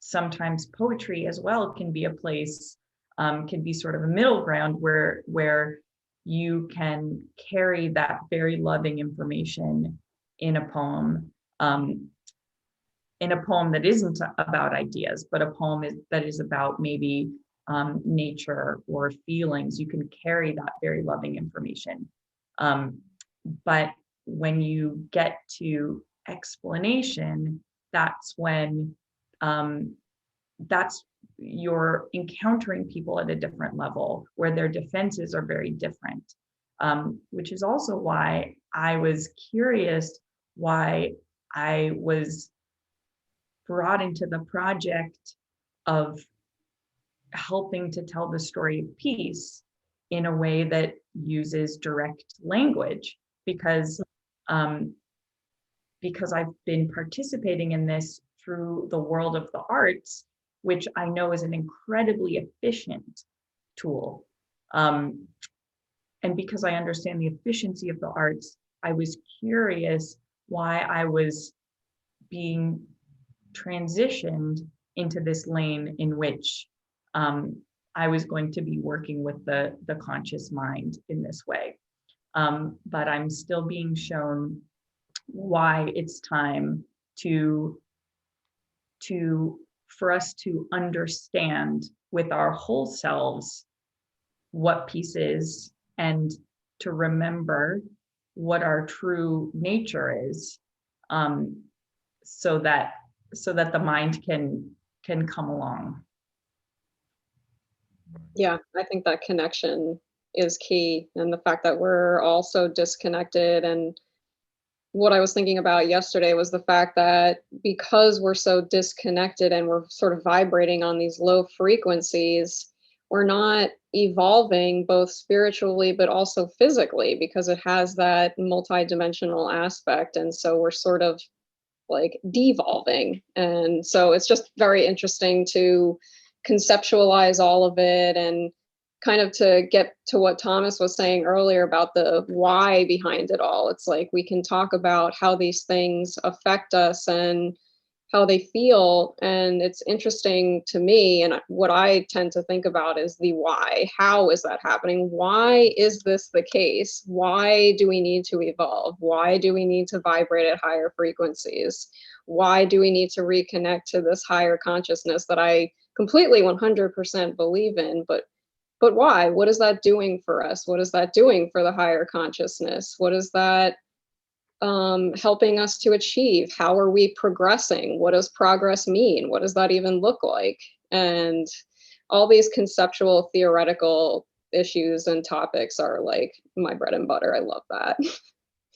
Sometimes poetry as well can be a place, can be sort of a middle ground where you can carry that very loving information in a poem that isn't about ideas, but a poem that is about maybe nature or feelings. You can carry that very loving information. But when you get to explanation, that's when you're encountering people at a different level where their defenses are very different, which is also why I was curious why I was brought into the project of helping to tell the story of peace in a way that uses direct language, because I've been participating in this through the world of the arts, which I know is an incredibly efficient tool. And because I understand the efficiency of the arts, I was curious why I was being transitioned into this lane in which I was going to be working with the conscious mind in this way. But I'm still being shown why it's time for us to understand with our whole selves what peace is, and to remember what our true nature is, so that the mind can come along. Yeah, I think that connection is key, and the fact that we're all so disconnected. And what I was thinking about yesterday was the fact that because we're so disconnected and we're sort of vibrating on these low frequencies, we're not evolving both spiritually but also physically, because it has that multidimensional aspect. And so we're sort of like devolving. And so it's just very interesting to conceptualize all of it, and kind of to get to what Thomas was saying earlier about the why behind it all. It's like we can talk about how these things affect us and how they feel. And it's interesting to me, and what I tend to think about is the why. How is that happening? Why is this the case? Why do we need to evolve? Why do we need to vibrate at higher frequencies? Why do we need to reconnect to this higher consciousness that I completely 100% believe in? But why? What is that doing for us? What is that doing for the higher consciousness? What is that helping us to achieve? How are we progressing? What does progress mean? What does that even look like? And all these conceptual, theoretical issues and topics are like my bread and butter. I love that.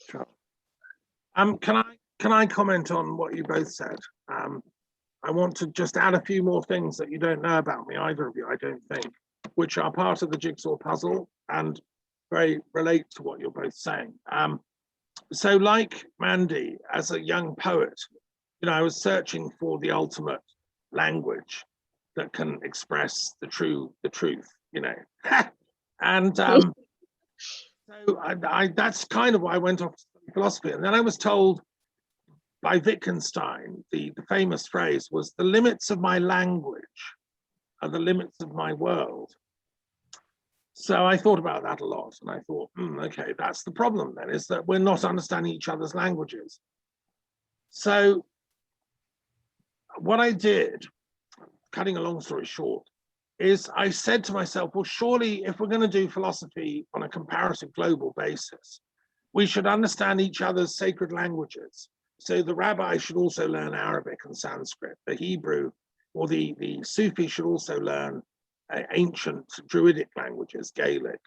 Sure. Can I comment on what you both said? I want to just add a few more things that you don't know about me, either of you, I don't think, which are part of the jigsaw puzzle and very relate to what you're both saying. So like Mandy, as a young poet, I was searching for the ultimate language that can express the truth, and so that's kind of why I went off to study philosophy. And then I was told by Wittgenstein, the famous phrase was, "The limits of my language are the limits of my world." So I thought about that a lot, and I thought, okay, that's the problem then, is that we're not understanding each other's languages. So what I did, cutting a long story short, is I said to myself, well, surely if we're going to do philosophy on a comparative global basis, we should understand each other's sacred languages. So the rabbi should also learn Arabic and Sanskrit, the Hebrew or the Sufi should also learn ancient Druidic languages, Gaelic.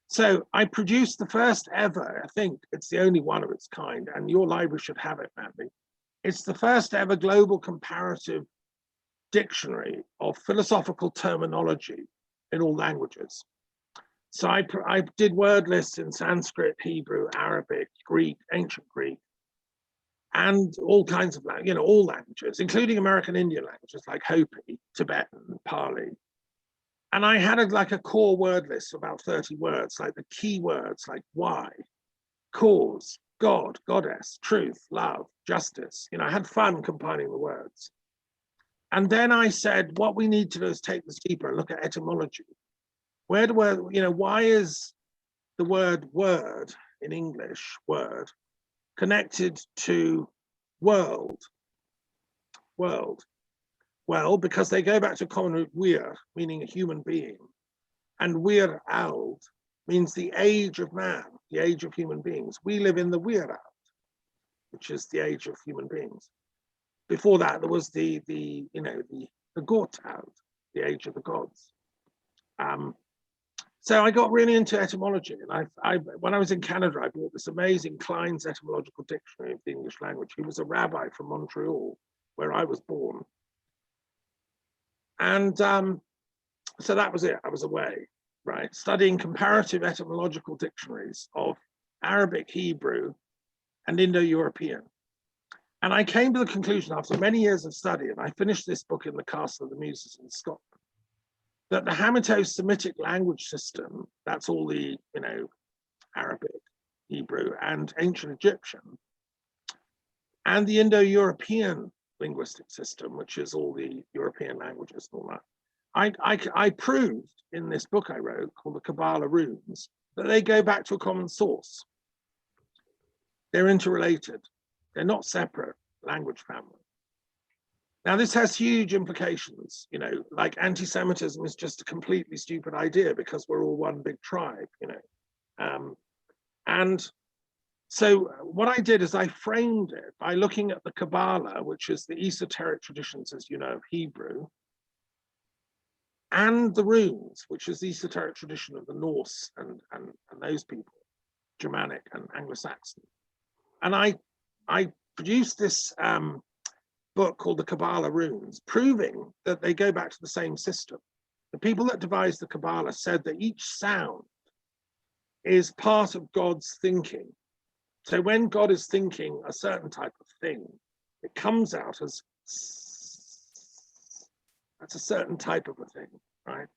So I produced the first ever, I think it's the only one of its kind, and your library should have it, Mandy, It's the first ever global comparative dictionary of philosophical terminology in all languages. So I did word lists in Sanskrit, Hebrew, Arabic, Greek, ancient Greek, and all kinds of languages, all languages, including American Indian languages like Hopi, Tibetan, Pali. And I had a core word list of about 30 words, like the key words like why, cause, God, goddess, truth, love, justice. I had fun compiling the words. And then I said, what we need to do is take this deeper and look at etymology. Why is the word in English, word, connected to world? Well, because they go back to a common root, wir, meaning a human being. And wir alt means the age of man, the age of human beings. We live in the wir alt, which is the age of human beings. Before that, there was the Gott alt, the age of the gods. So I got really into etymology, and when I was in Canada, I bought this amazing Klein's Etymological Dictionary of the English Language. He was a rabbi from Montreal, where I was born. And so that was it. I was away, right, studying comparative etymological dictionaries of Arabic, Hebrew, and Indo-European. And I came to the conclusion after many years of study, and I finished this book in the Castle of the Muses in Scotland, that the Hamitic language system, that's all the, Arabic, Hebrew, and ancient Egyptian, and the Indo-European linguistic system, which is all the European languages and all that, I proved in this book I wrote called the Kabbalah Runes that they go back to a common source. They're interrelated. They're not separate language families. Now, this has huge implications, like anti-Semitism is just a completely stupid idea because we're all one big tribe, and so what I did is I framed it by looking at the Kabbalah, which is the esoteric traditions, as you know, of Hebrew, and the runes, which is the esoteric tradition of the Norse and those people, Germanic and Anglo-Saxon. And I produced this book called the Kabbalah Runes, proving that they go back to the same system. The people that devised the Kabbalah said that each sound is part of God's thinking. So when God is thinking a certain type of thing, it comes out as that's a certain type of a thing, right?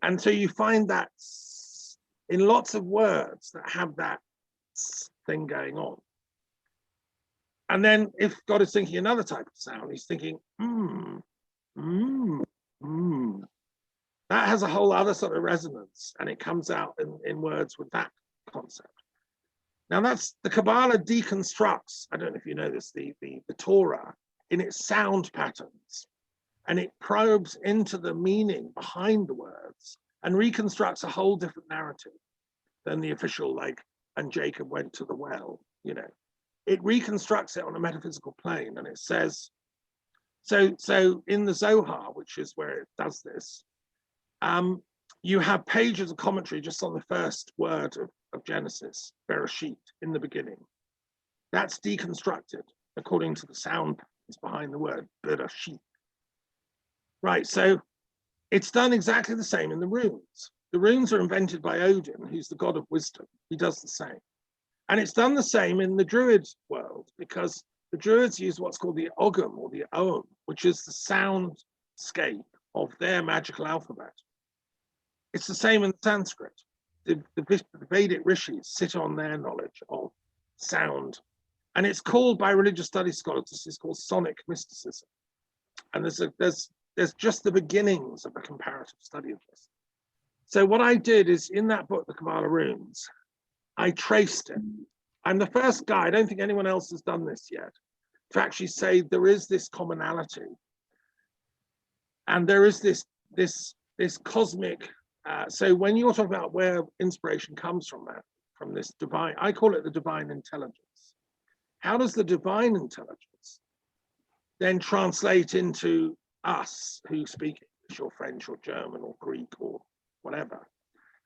And so you find that in lots of words that have that thing going on. And then if God is thinking another type of sound, he's thinking, That has a whole other sort of resonance, and it comes out in words with that concept. Now that's the Kabbalah deconstructs, I don't know if you know this, the Torah in its sound patterns, and it probes into the meaning behind the words and reconstructs a whole different narrative than the official, and Jacob went to the well, It reconstructs it on a metaphysical plane, and it says, so in the Zohar, which is where it does this, you have pages of commentary just on the first word of Genesis, Bereshit, in the beginning. That's deconstructed according to the sound patterns behind the word Bereshit. Right, so it's done exactly the same in the runes. The runes are invented by Odin, who's the god of wisdom. He does the same. And it's done the same in the Druid world, because the Druids use what's called the Ogam or the Ogham, which is the soundscape of their magical alphabet. It's the same in Sanskrit. The Vedic rishis sit on their knowledge of sound. And it's called by religious studies scholars, this is called sonic mysticism. And there's just the beginnings of a comparative study of this. So what I did is in that book, the Kabbalah Runes, I traced it. I'm the first guy, I don't think anyone else has done this yet, to actually say there is this commonality. And there is this cosmic, so when you're talking about where inspiration comes from this divine, I call it the divine intelligence. How does the divine intelligence then translate into us who speak English or French or German or Greek or whatever?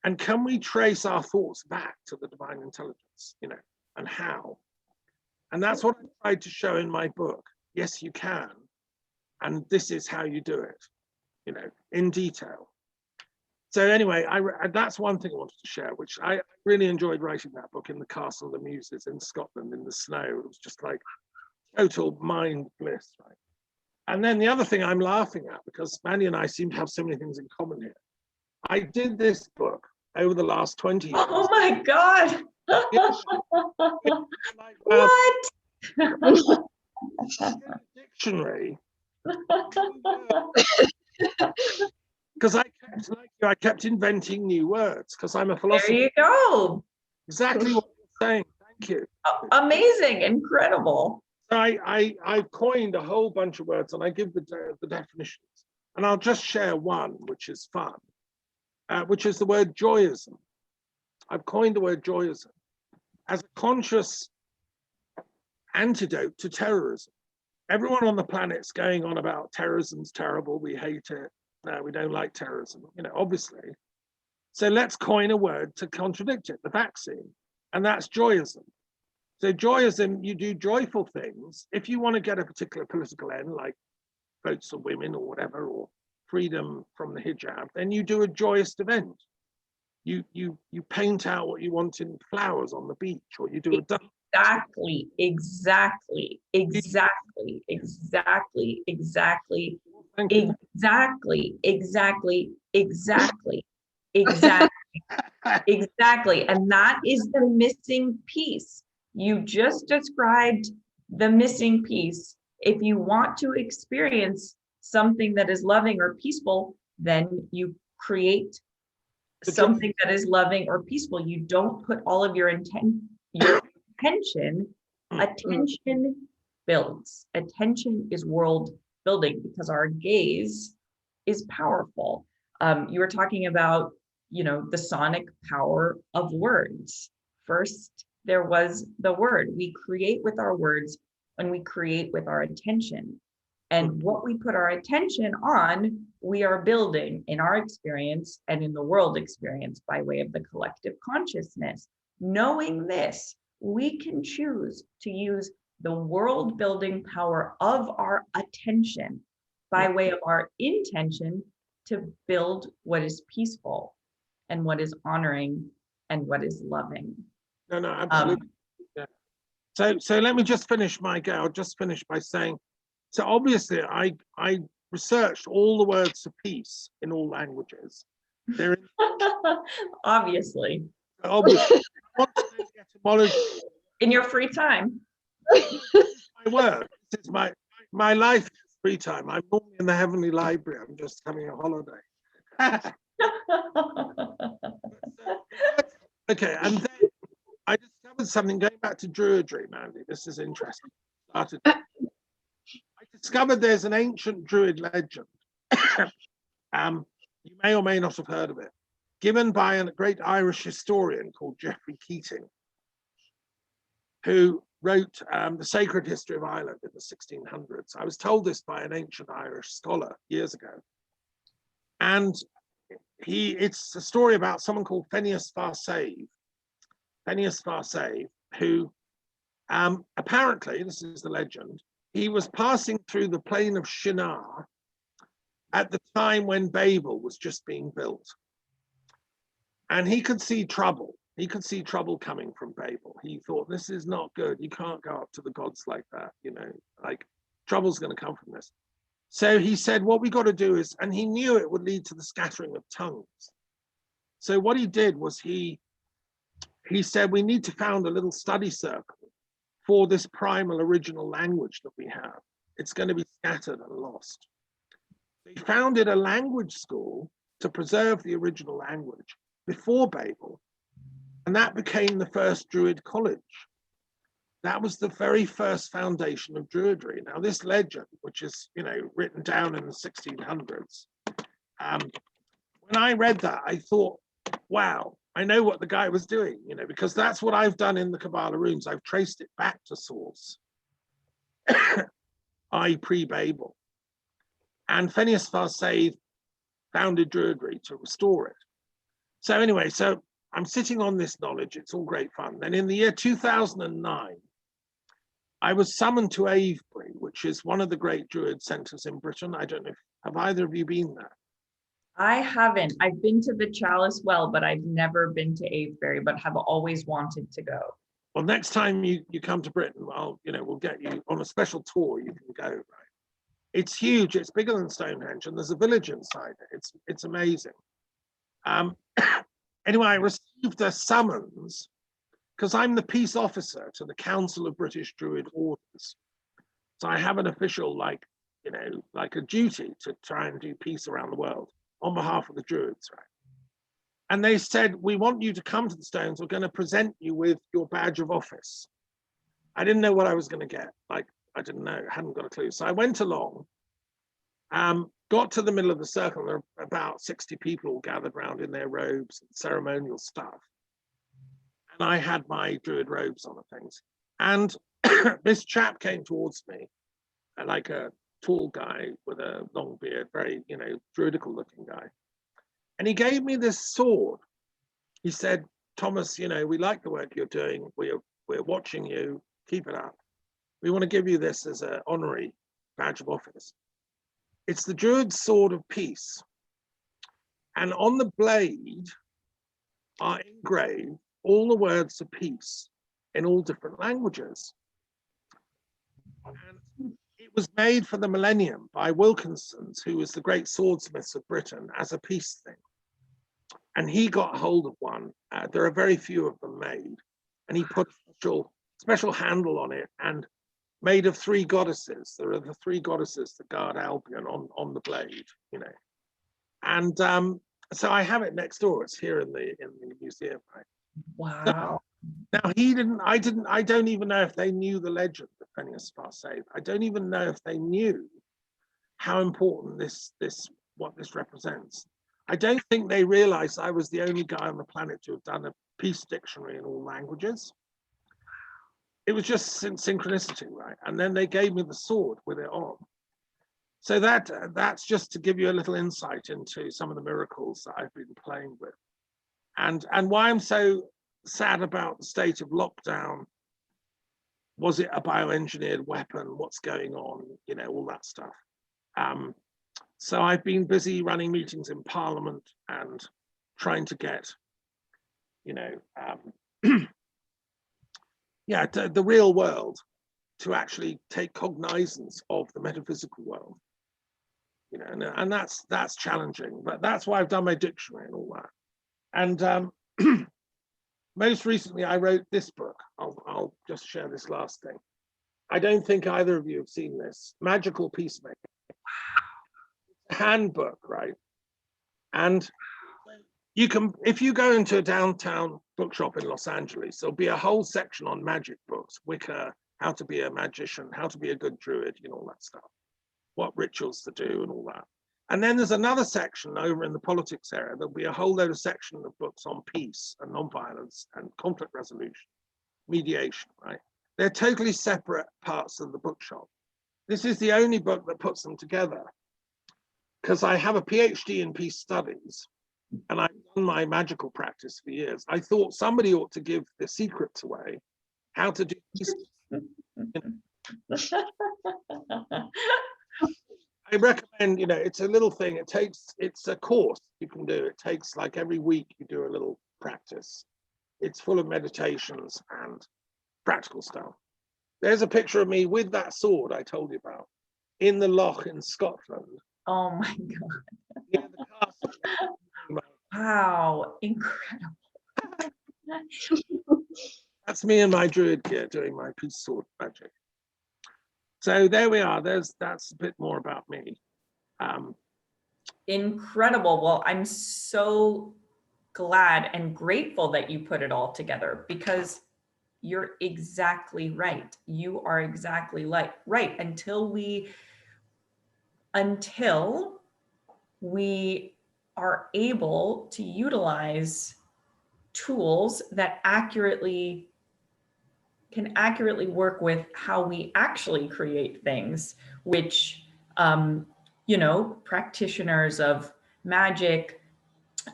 And can we trace our thoughts back to the divine intelligence, and how? And that's what I tried to show in my book. Yes, you can. And this is how you do it, you know, in detail. So anyway, that's one thing I wanted to share, which I really enjoyed writing that book in the Castle of the Muses in Scotland in the snow. It was just like total mind bliss, right? And then the other thing I'm laughing at, because Mandy and I seem to have so many things in common here. I did this book over the last 20 years. Oh my God. Like, What? dictionary. Because I kept inventing new words because I'm a philosopher. There you go. Exactly what you're saying. Thank you. Amazing, incredible. I coined a whole bunch of words and I give the definitions. And I'll just share one, which is fun, which is the word joyism. I've coined the word joyism as a conscious antidote to terrorism. Everyone on the planet's going on about terrorism's terrible, we hate it, no, we don't like terrorism, you know, obviously. So let's coin a word to contradict it, the vaccine, and that's joyism. So joyism, you do joyful things. If you want to get a particular political end, like votes for women or whatever, or freedom from the hijab, then you do a joyous event. You paint out what you want in flowers on the beach, or you do a dance. Exactly, exactly, exactly, exactly, exactly, exactly, exactly, exactly, exactly, exactly. And that is the missing piece. You just described the missing piece. If you want to experience something that is loving or peaceful, then you create something that is loving or peaceful. You don't put all of your attention builds. Attention is world building because our gaze is powerful. You were talking about, you know, the sonic power of words. First, there was the word. We create with our words and we create with our attention. And what we put our attention on, we are building in our experience and in the world experience by way of the collective consciousness. Knowing this, we can choose to use the world building power of our attention by way of our intention to build what is peaceful and what is honoring and what is loving. No, absolutely. Yeah. So let me just finish I'll just finish by saying, so obviously I researched all the words for peace in all languages. They're Obviously. Etymology. In your free time. My work. This is my life is free time. I'm normally in the Heavenly Library. I'm just having a holiday. Okay, and then I discovered something going back to Druidry, Mandy. This is interesting. I discovered there's an ancient Druid legend. You may or may not have heard of it, given by a great Irish historian called Geoffrey Keating, who wrote The Sacred History of Ireland in the 1600s. I was told this by an ancient Irish scholar years ago. And it's a story about someone called Phineas Farsave, who apparently, this is the legend, he was passing through the plain of Shinar at the time when Babel was just being built. And he could see trouble. He could see trouble coming from Babel. He thought, this is not good. You can't go up to the gods like that, you know, like trouble's going to come from this. So he said, what we got to do is, and he knew it would lead to the scattering of tongues. So what he did was he said, we need to found a little study circle for this primal original language that we have. It's going to be scattered and lost. He founded a language school to preserve the original language before Babel. And that became the first Druid college. That was the very first foundation of Druidry. Now, this legend, which is, you know, written down in the 1600s, when I read that, I thought, wow, I know what the guy was doing, you know, because that's what I've done in the Kabbalah runes. I've traced it back to source, i.e. pre-Babel. And Phineas Farsave founded Druidry to restore it. So anyway, so I'm sitting on this knowledge. It's all great fun. Then in the year 2009, I was summoned to Avebury, which is one of the great Druid centres in Britain. I don't know, have either of you been there? I haven't. I've been to the Chalice Well, but I've never been to Avebury, but have always wanted to go. Well, next time you come to Britain, we'll get you on a special tour. You can go, right? It's huge. It's bigger than Stonehenge, and there's a village inside it. It's amazing. Anyway, I received a summons because I'm the peace officer to the Council of British Druid Orders. So I have an official, like a duty to try and do peace around the world on behalf of the Druids, right? And they said, we want you to come to the Stones. We're going to present you with your badge of office. I didn't know what I was going to get. Like, I didn't know, hadn't got a clue. So I went along, got to the middle of the circle. There were about 60 people all gathered around in their robes and ceremonial stuff. And I had my Druid robes on and things. And this chap came towards me, like a tall guy with a long beard, very, Druidical looking guy. And he gave me this sword. He said, Thomas, we like the work you're doing. We're watching you. Keep it up. We want to give you this as an honorary badge of office. It's the Druid Sword of Peace. And on the blade are engraved all the words of peace in all different languages. And it was made for the millennium by Wilkinson's, who was the great swordsmiths of Britain, as a peace thing. And he got hold of one. There are very few of them made. And he put a special handle on it and made of 3 goddesses. There are the 3 goddesses that guard Albion on the blade, And so I have it next door. It's here in the museum, right? Wow. Now I don't even know if they knew the legend of Phineas Farsave. I don't even know if they knew how important what this represents. I don't think they realized I was the only guy on the planet to have done a peace dictionary in all languages. It was just synchronicity, right? And then they gave me the sword with it on. So that's just to give you a little insight into some of the miracles that I've been playing with. And why I'm so sad about the state of lockdown. Was it a bioengineered weapon? What's going on? All that stuff. So I've been busy running meetings in Parliament and trying to get, the real world to actually take cognizance of the metaphysical world. And that's challenging, but that's why I've done my dictionary and all that. And most recently, I wrote this book. I'll just share this last thing. I don't think either of you have seen this. Magical Peacemaker. Handbook, right? And you can, if you go into a downtown bookshop in Los Angeles, there'll be a whole section on magic books, Wicca, how to be a magician, how to be a good druid, all that stuff, what rituals to do and all that. And then there's another section over in the politics area. There'll be a whole load of section of books on peace and nonviolence and conflict resolution, mediation, right? They're totally separate parts of the bookshop. This is the only book that puts them together because I have a PhD in peace studies and I've done my magical practice for years. I thought somebody ought to give the secrets away, how to do peace. I recommend, it's a little thing. It's a course you can do. It takes like every week you do a little practice. It's full of meditations and practical stuff. There's a picture of me with that sword I told you about in the loch in Scotland. Oh my God. Near the castle. Wow, incredible. That's me in my druid gear doing my peace sword magic. So there we are. That's a bit more about me. Incredible. Well, I'm so glad and grateful that you put it all together because you're exactly right. You are exactly right. Until we are able to utilize tools that can accurately work with how we actually create things, which, practitioners of magic,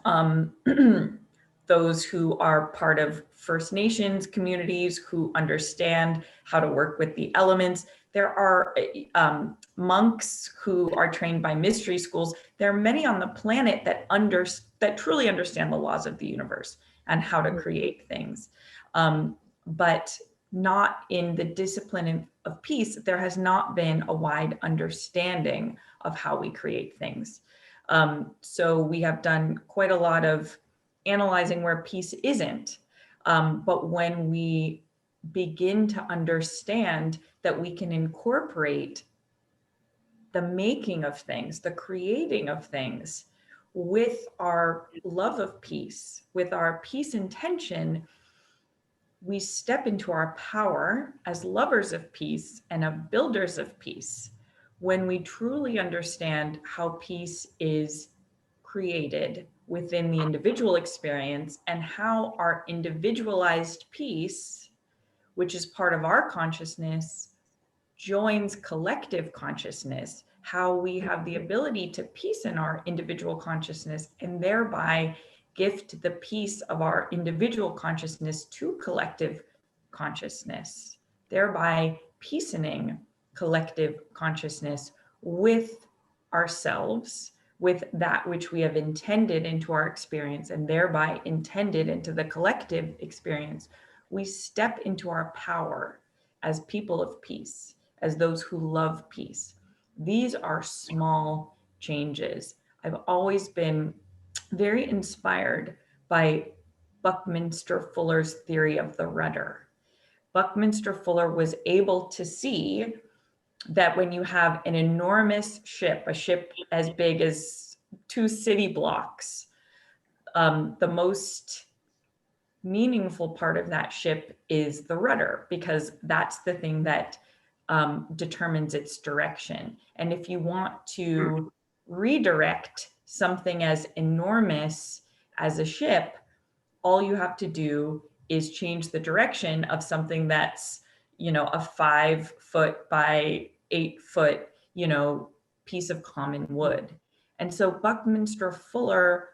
the those who are part of First Nations communities who understand how to work with the elements. There are monks who are trained by mystery schools. There are many on the planet that truly understand the laws of the universe and how to create things. But not in the discipline of peace, there has not been a wide understanding of how we create things. So we have done quite a lot of analyzing where peace isn't. But when we begin to understand that we can incorporate the making of things, the creating of things with our love of peace, with our peace intention, we step into our power as lovers of peace and of builders of peace when we truly understand how peace is created within the individual experience and how our individualized peace, which is part of our consciousness, joins collective consciousness, how we have the ability to peace in our individual consciousness and thereby gift the peace of our individual consciousness to collective consciousness, thereby peacening collective consciousness with ourselves, with that which we have intended into our experience and thereby intended into the collective experience. We step into our power as people of peace, as those who love peace. These are small changes. I've always been very inspired by Buckminster Fuller's theory of the rudder. Buckminster Fuller was able to see that when you have an enormous ship, a ship as big as 2 city blocks, the most meaningful part of that ship is the rudder, because that's the thing that determines its direction. And if you want to redirect something as enormous as a ship, all you have to do is change the direction of something that's, a 5 foot by 8 foot, piece of common wood. And so Buckminster Fuller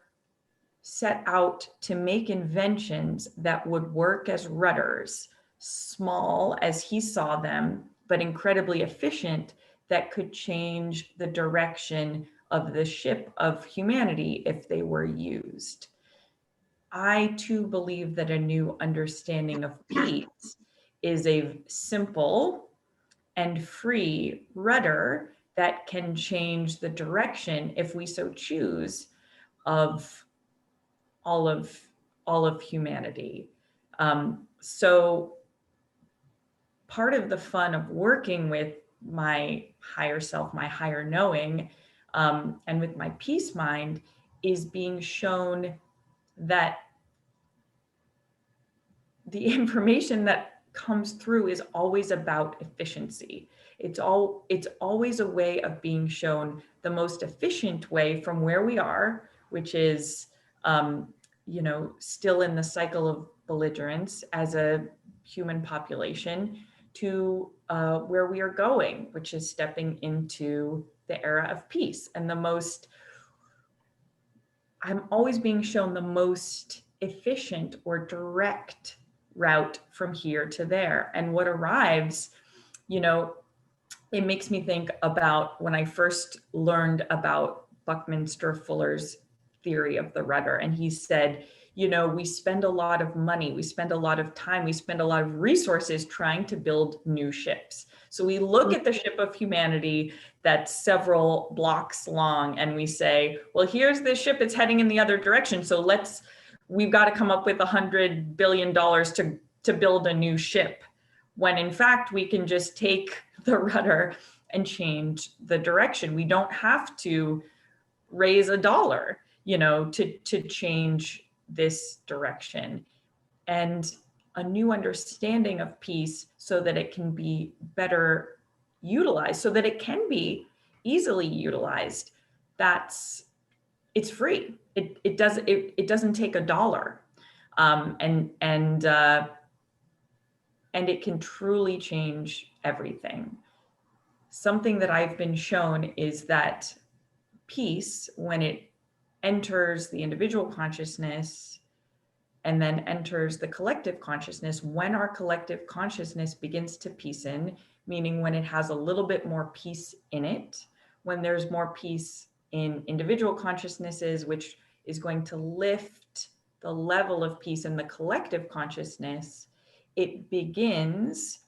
set out to make inventions that would work as rudders, small as he saw them, but incredibly efficient, that could change the direction of the ship of humanity if they were used. I too believe that a new understanding of peace is a simple and free rudder that can change the direction, if we so choose, of all of humanity. So part of the fun of working with my higher self, my higher knowing, and with my peace mind is being shown that the information that comes through is always about efficiency. It's always a way of being shown the most efficient way from where we are, which is, still in the cycle of belligerence as a human population, to where we are going, which is stepping into the era of peace. And I'm always being shown the most efficient or direct route from here to there. And what arrives, it makes me think about when I first learned about Buckminster Fuller's theory of the rudder. And he said, we spend a lot of money, we spend a lot of time, we spend a lot of resources trying to build new ships. So we look at the ship of humanity that's several blocks long and we say, well, here's the ship, it's heading in the other direction. So we've got to come up with $100 billion to build a new ship. When in fact, we can just take the rudder and change the direction. We don't have to raise $1, to change this direction. And a new understanding of peace so that it can be better utilized, so that it can be easily utilized. It's free. It doesn't take $1. And it can truly change everything. Something that I've been shown is that peace, when it enters the individual consciousness, and then enters the collective consciousness. When our collective consciousness begins to peacen, meaning when it has a little bit more peace in it, when there's more peace in individual consciousnesses, which is going to lift the level of peace in the collective consciousness, it begins,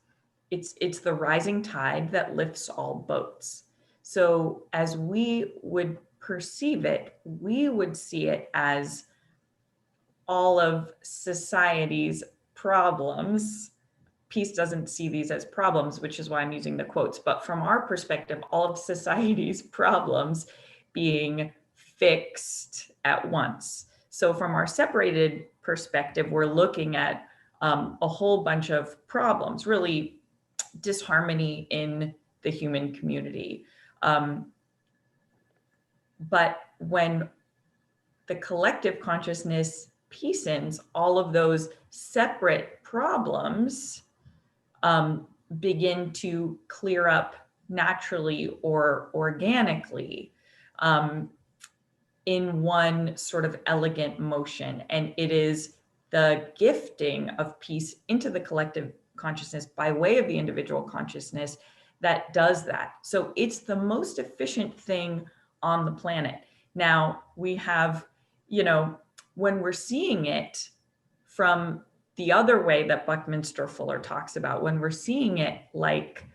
it's the rising tide that lifts all boats. So as we would perceive it, we would see it as all of society's problems. Peace doesn't see these as problems, which is why I'm using the quotes. But from our perspective, all of society's problems being fixed at once. So from our separated perspective, we're looking at a whole bunch of problems, really disharmony in the human community. But when the collective consciousness peacens, all of those separate problems begin to clear up naturally or organically in one sort of elegant motion. And it is the gifting of peace into the collective consciousness by way of the individual consciousness that does that. So it's the most efficient thing on the planet. Now we have, you know, when we're seeing it from the other way that Buckminster Fuller talks about, when we're seeing it like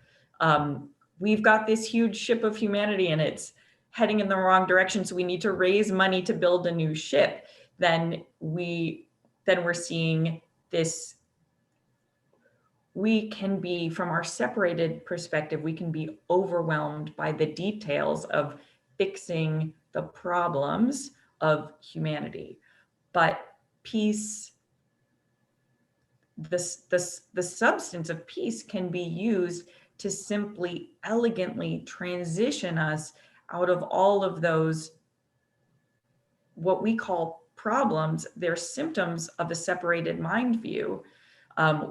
we've got this huge ship of humanity and it's heading in the wrong direction, so we need to raise money to build a new ship, then we're seeing this. We can be, from our separated perspective, we can be overwhelmed by the details of fixing the problems of humanity. But peace, the substance of peace can be used to simply elegantly transition us out of all of those, what we call problems. They're symptoms of a separated mind view.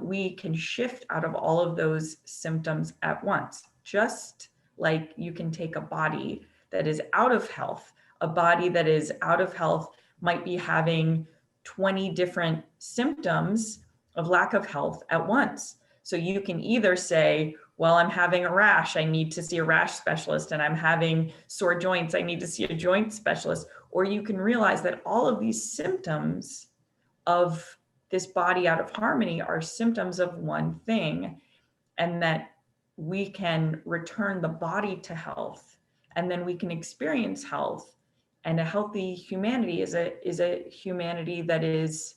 We can shift out of all of those symptoms at once, just like you can take a body that is out of health. A body that is out of health might be having 20 different symptoms of lack of health at once. So you can either say, well, I'm having a rash, I need to see a rash specialist, and I'm having sore joints, I need to see a joint specialist. Or you can realize that all of these symptoms of this body out of harmony are symptoms of one thing, and that we can return the body to health, and then we can experience health. And a healthy humanity is a humanity that is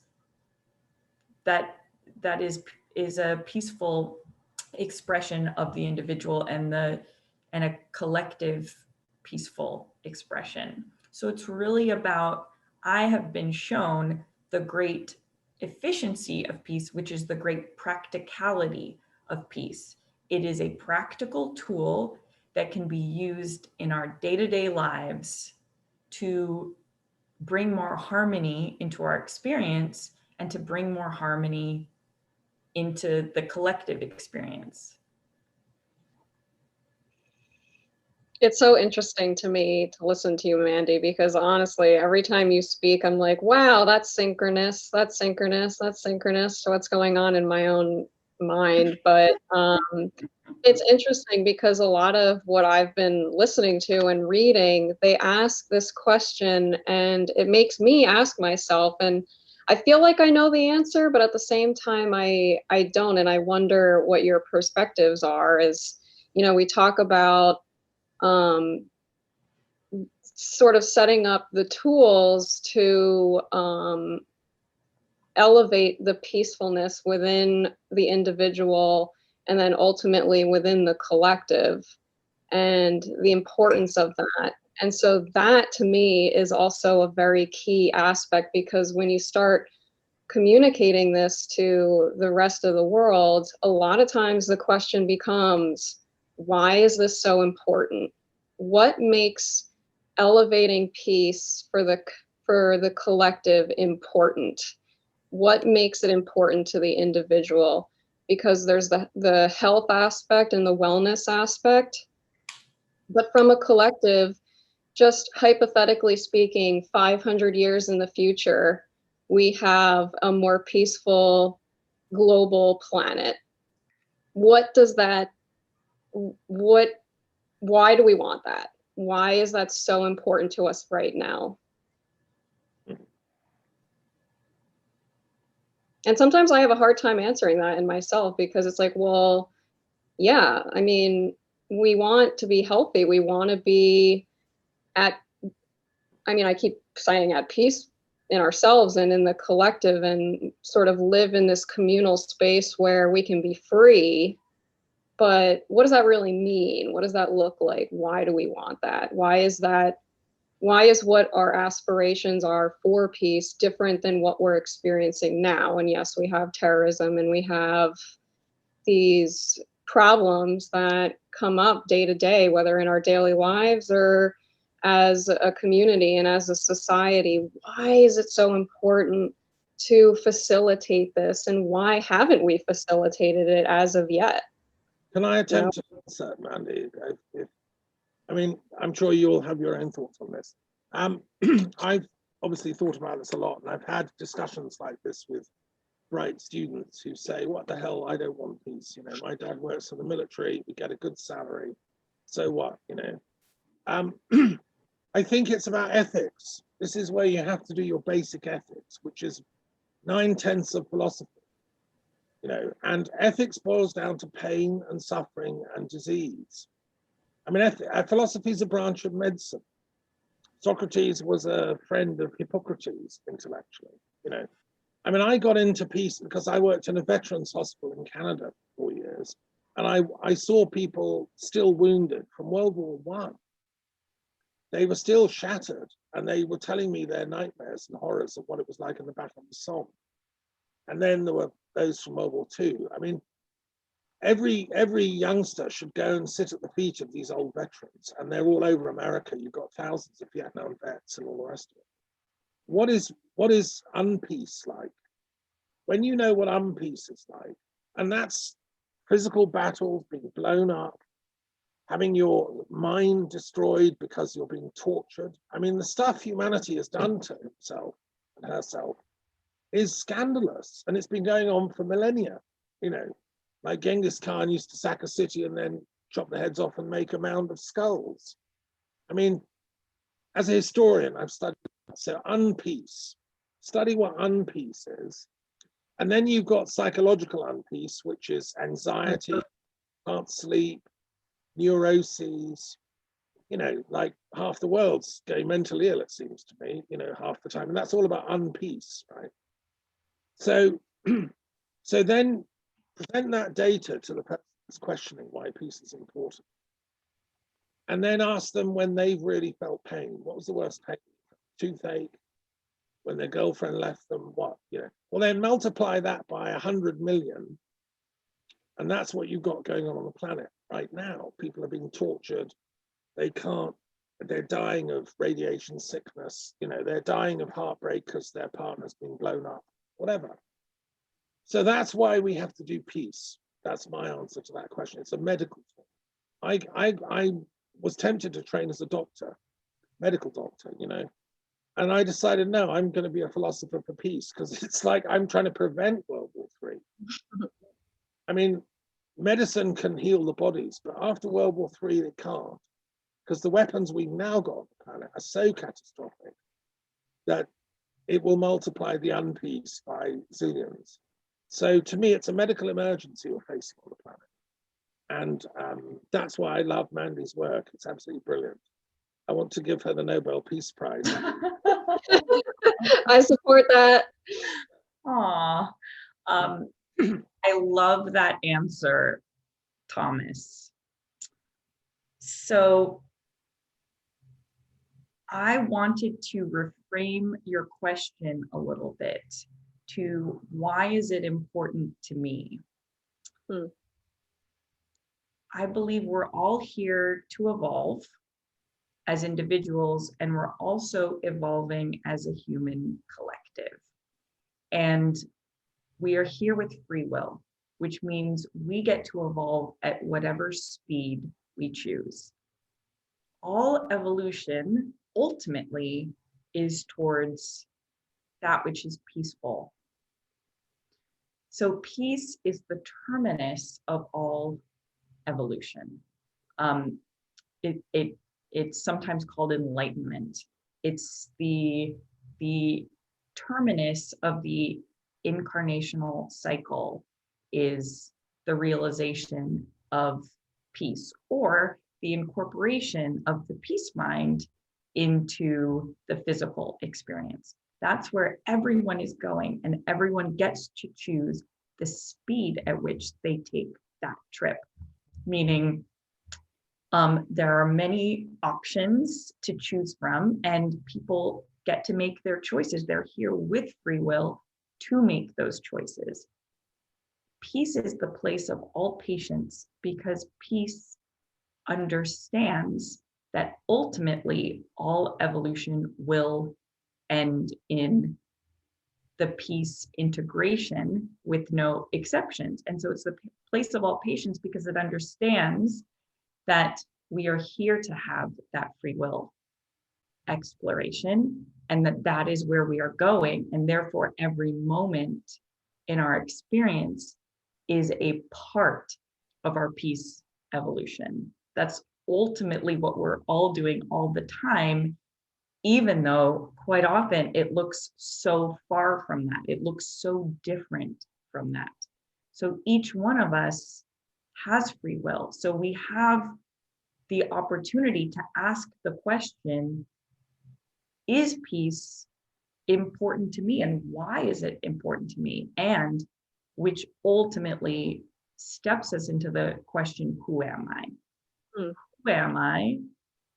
a peaceful expression of the individual and a collective peaceful expression. So it's really about, I have been shown the great efficiency of peace, which is the great practicality of peace. It is a practical tool that can be used in our day-to-day lives to bring more harmony into our experience and to bring more harmony into the collective experience. It's so interesting to me to listen to you, Mandy, because honestly, every time you speak, I'm like, wow, that's synchronous, that's synchronous, that's synchronous to what's going on in my own mind. But it's interesting because a lot of what I've been listening to and reading, they ask this question and it makes me ask myself, and I feel like I know the answer, but at the same time, I don't. And I wonder what your perspectives are. Is, you know, we talk about sort of setting up the tools to elevate the peacefulness within the individual and then ultimately within the collective, and the importance of that. And so that to me is also a very key aspect, because when you start communicating this to the rest of the world, a lot of times the question becomes, why is this so important? What makes elevating peace for the collective important? What makes it important to the individual? Because there's the health aspect and the wellness aspect. But from a collective, just hypothetically speaking, 500 years in the future, we have a more peaceful global planet. What does that, why do we want that? Why is that so important to us right now? And sometimes I have a hard time answering that in myself, because it's like, well, yeah, I mean, we want to be healthy. We want to be I keep saying at peace in ourselves and in the collective, and sort of live in this communal space where we can be free. But what does that really mean? What does that look like? Why do we want that? Why is what our aspirations are for peace different than what we're experiencing now? And yes, we have terrorism and we have these problems that come up day to day, whether in our daily lives or as a community and as a society. Why is it so important to facilitate this? And why haven't we facilitated it as of yet? Can I attempt to answer, Mandy? I'm sure you all have your own thoughts on this. I've obviously thought about this a lot, and I've had discussions like this with bright students who say, what the hell, I don't want peace. You know, my dad works for the military, we get a good salary. So what, you know? I think it's about ethics. This is where you have to do your basic ethics, which is 9/10 of philosophy. You know, and ethics boils down to pain and suffering and disease. I mean, philosophy is a branch of medicine. Socrates was a friend of Hippocrates intellectually, you know. I mean, I got into peace because I worked in a veterans hospital in Canada for 4 years, and I saw people still wounded from World War I. They were still shattered, and they were telling me their nightmares and horrors of what it was like in the Battle of the Somme. And then there were those from World War II. I mean, every youngster should go and sit at the feet of these old veterans, and they're all over America. You've got thousands of Vietnam vets and all the rest of it. What is unpeace like? When you know what unpeace is like, and that's physical battles, being blown up, having your mind destroyed because you're being tortured. I mean, the stuff humanity has done to himself and herself is scandalous, and it's been going on for millennia. You know, like Genghis Khan used to sack a city and then chop the heads off and make a mound of skulls. I mean, as a historian, I've studied, so unpeace, study what unpeace is. And then you've got psychological unpeace, which is anxiety, can't sleep, neuroses, you know, like half the world's going mentally ill, it seems to me, you know, half the time. And that's all about unpeace, right? So, so then present that data to the person who's questioning why peace is important. And then ask them when they've really felt pain. What was the worst pain? Toothache, when their girlfriend left them, what, you know? Well, then multiply that by 100 million. And that's what you've got going on the planet right now. People are being tortured. They can't, they're dying of radiation sickness. You know, they're dying of heartbreak because their partner's been blown up, whatever. So that's why we have to do peace. That's my answer to that question. It's a medical thing. I was tempted to train as a doctor, medical doctor, you know, and I decided, no, I'm going to be a philosopher for peace, because it's like I'm trying to prevent World War III. I mean, medicine can heal the bodies, but after World War III, it can't, because the weapons we've now got on the planet are so catastrophic that it will multiply the unpeace by zillions. So to me, it's a medical emergency we're facing on the planet. And that's why I love Mandy's work. It's absolutely brilliant. I want to give her the Nobel Peace Prize. I support that. Aw, I love that answer, Thomas. So I wanted to reframe your question a little bit to why is it important to me? I believe we're all here to evolve as individuals, and we're also evolving as a human collective. And we are here with free will, which means we get to evolve at whatever speed we choose. All evolution ultimately is towards that which is peaceful. So peace is the terminus of all evolution. It's sometimes called enlightenment. It's the terminus of the incarnational cycle, is the realization of peace, or the incorporation of the peace mind into the physical experience. That's where everyone is going, and everyone gets to choose the speed at which they take that trip. Meaning, there are many options to choose from, and people get to make their choices. They're here with free will to make those choices. Peace is the place of all patience, because peace understands that ultimately all evolution will end in the peace integration with no exceptions. And so it's the place of all patience, because it understands that we are here to have that free will exploration, and that is where we are going. And therefore, every moment in our experience is a part of our peace evolution. That's ultimately what we're all doing all the time, even though quite often it looks so far from that. It looks so different from that. So each one of us has free will. So we have the opportunity to ask the question, is peace important to me, and why is it important to me? And which ultimately steps us into the question, who am I? Who am I,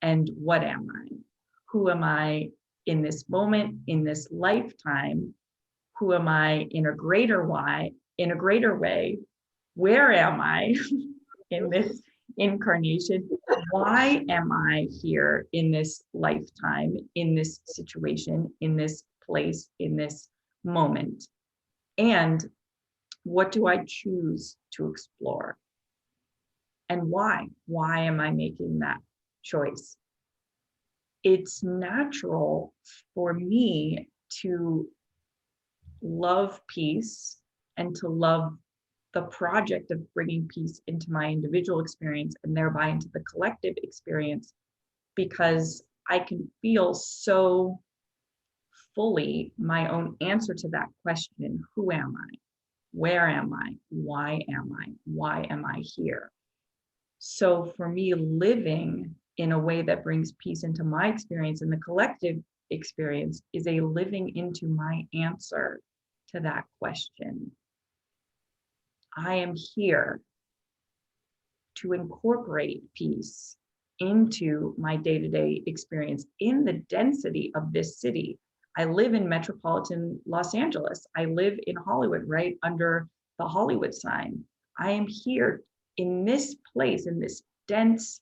and what am I? Who am I in this moment, in this lifetime? Who am I in a greater way? Where am I in this incarnation? Why am I here in this lifetime, in this situation, in this place, in this moment? And what do I choose to explore? And why? Why am I making that choice? It's natural for me to love peace and to love the project of bringing peace into my individual experience and thereby into the collective experience, because I can feel so fully my own answer to that question, who am I? Where am I? Why am I? Why am I here? So for me, living in a way that brings peace into my experience and the collective experience is a living into my answer to that question. I am here to incorporate peace into my day-to-day experience in the density of this city. I live in metropolitan Los Angeles. I live in Hollywood, right under the Hollywood sign. I am here in this place, in this dense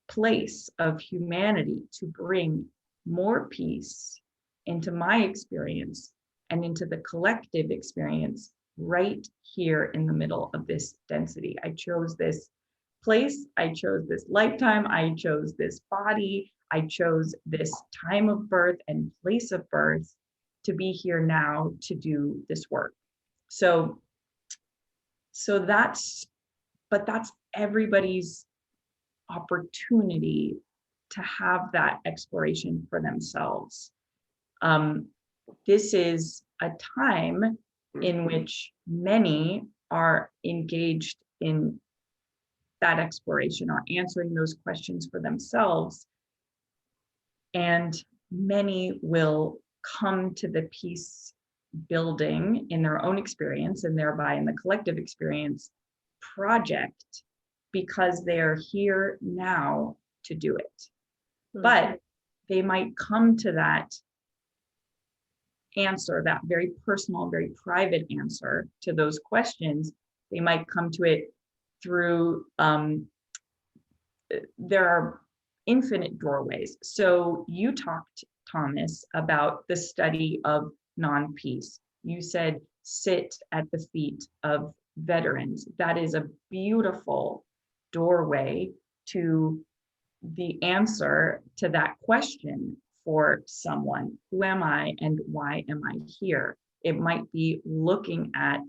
place of humanity, to bring more peace into my experience and into the collective experience right here in the middle of this density. I chose this place, I chose this lifetime, I chose this body, I chose this time of birth and place of birth to be here now to do this work. So that's everybody's opportunity to have that exploration for themselves. This is a time in which many are engaged in that exploration or answering those questions for themselves. And many will come to the peace building in their own experience and thereby in the collective experience project because they are here now to do it. But they might come to that answer, that very personal, very private answer to those questions. They might come to it through, there are infinite doorways. So you talked, Thomas, about the study of non-peace. You said sit at the feet of veterans. That is a beautiful doorway to the answer to that question for someone. Who am I and why am I here? It might be looking at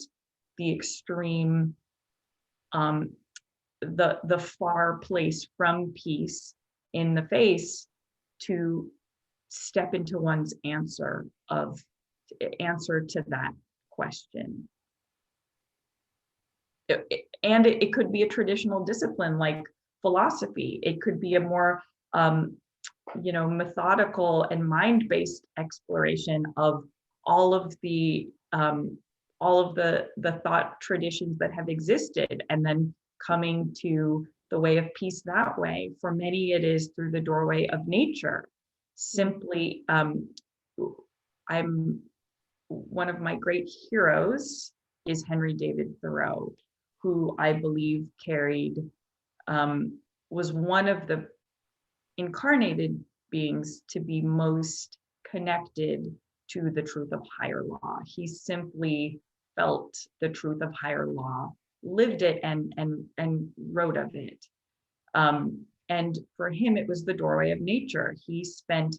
the extreme, the far place from peace in the face to step into one's answer to that question. And it could be a traditional discipline like philosophy. It could be a more methodical and mind-based exploration of all of the thought traditions that have existed, and then coming to the way of peace that way. For many, it is through the doorway of nature. Simply, one of my great heroes is Henry David Thoreau, who I believe was one of the incarnated beings to be most connected to the truth of higher law. He simply felt the truth of higher law, lived it, and wrote of it. And for him, it was the doorway of nature. He spent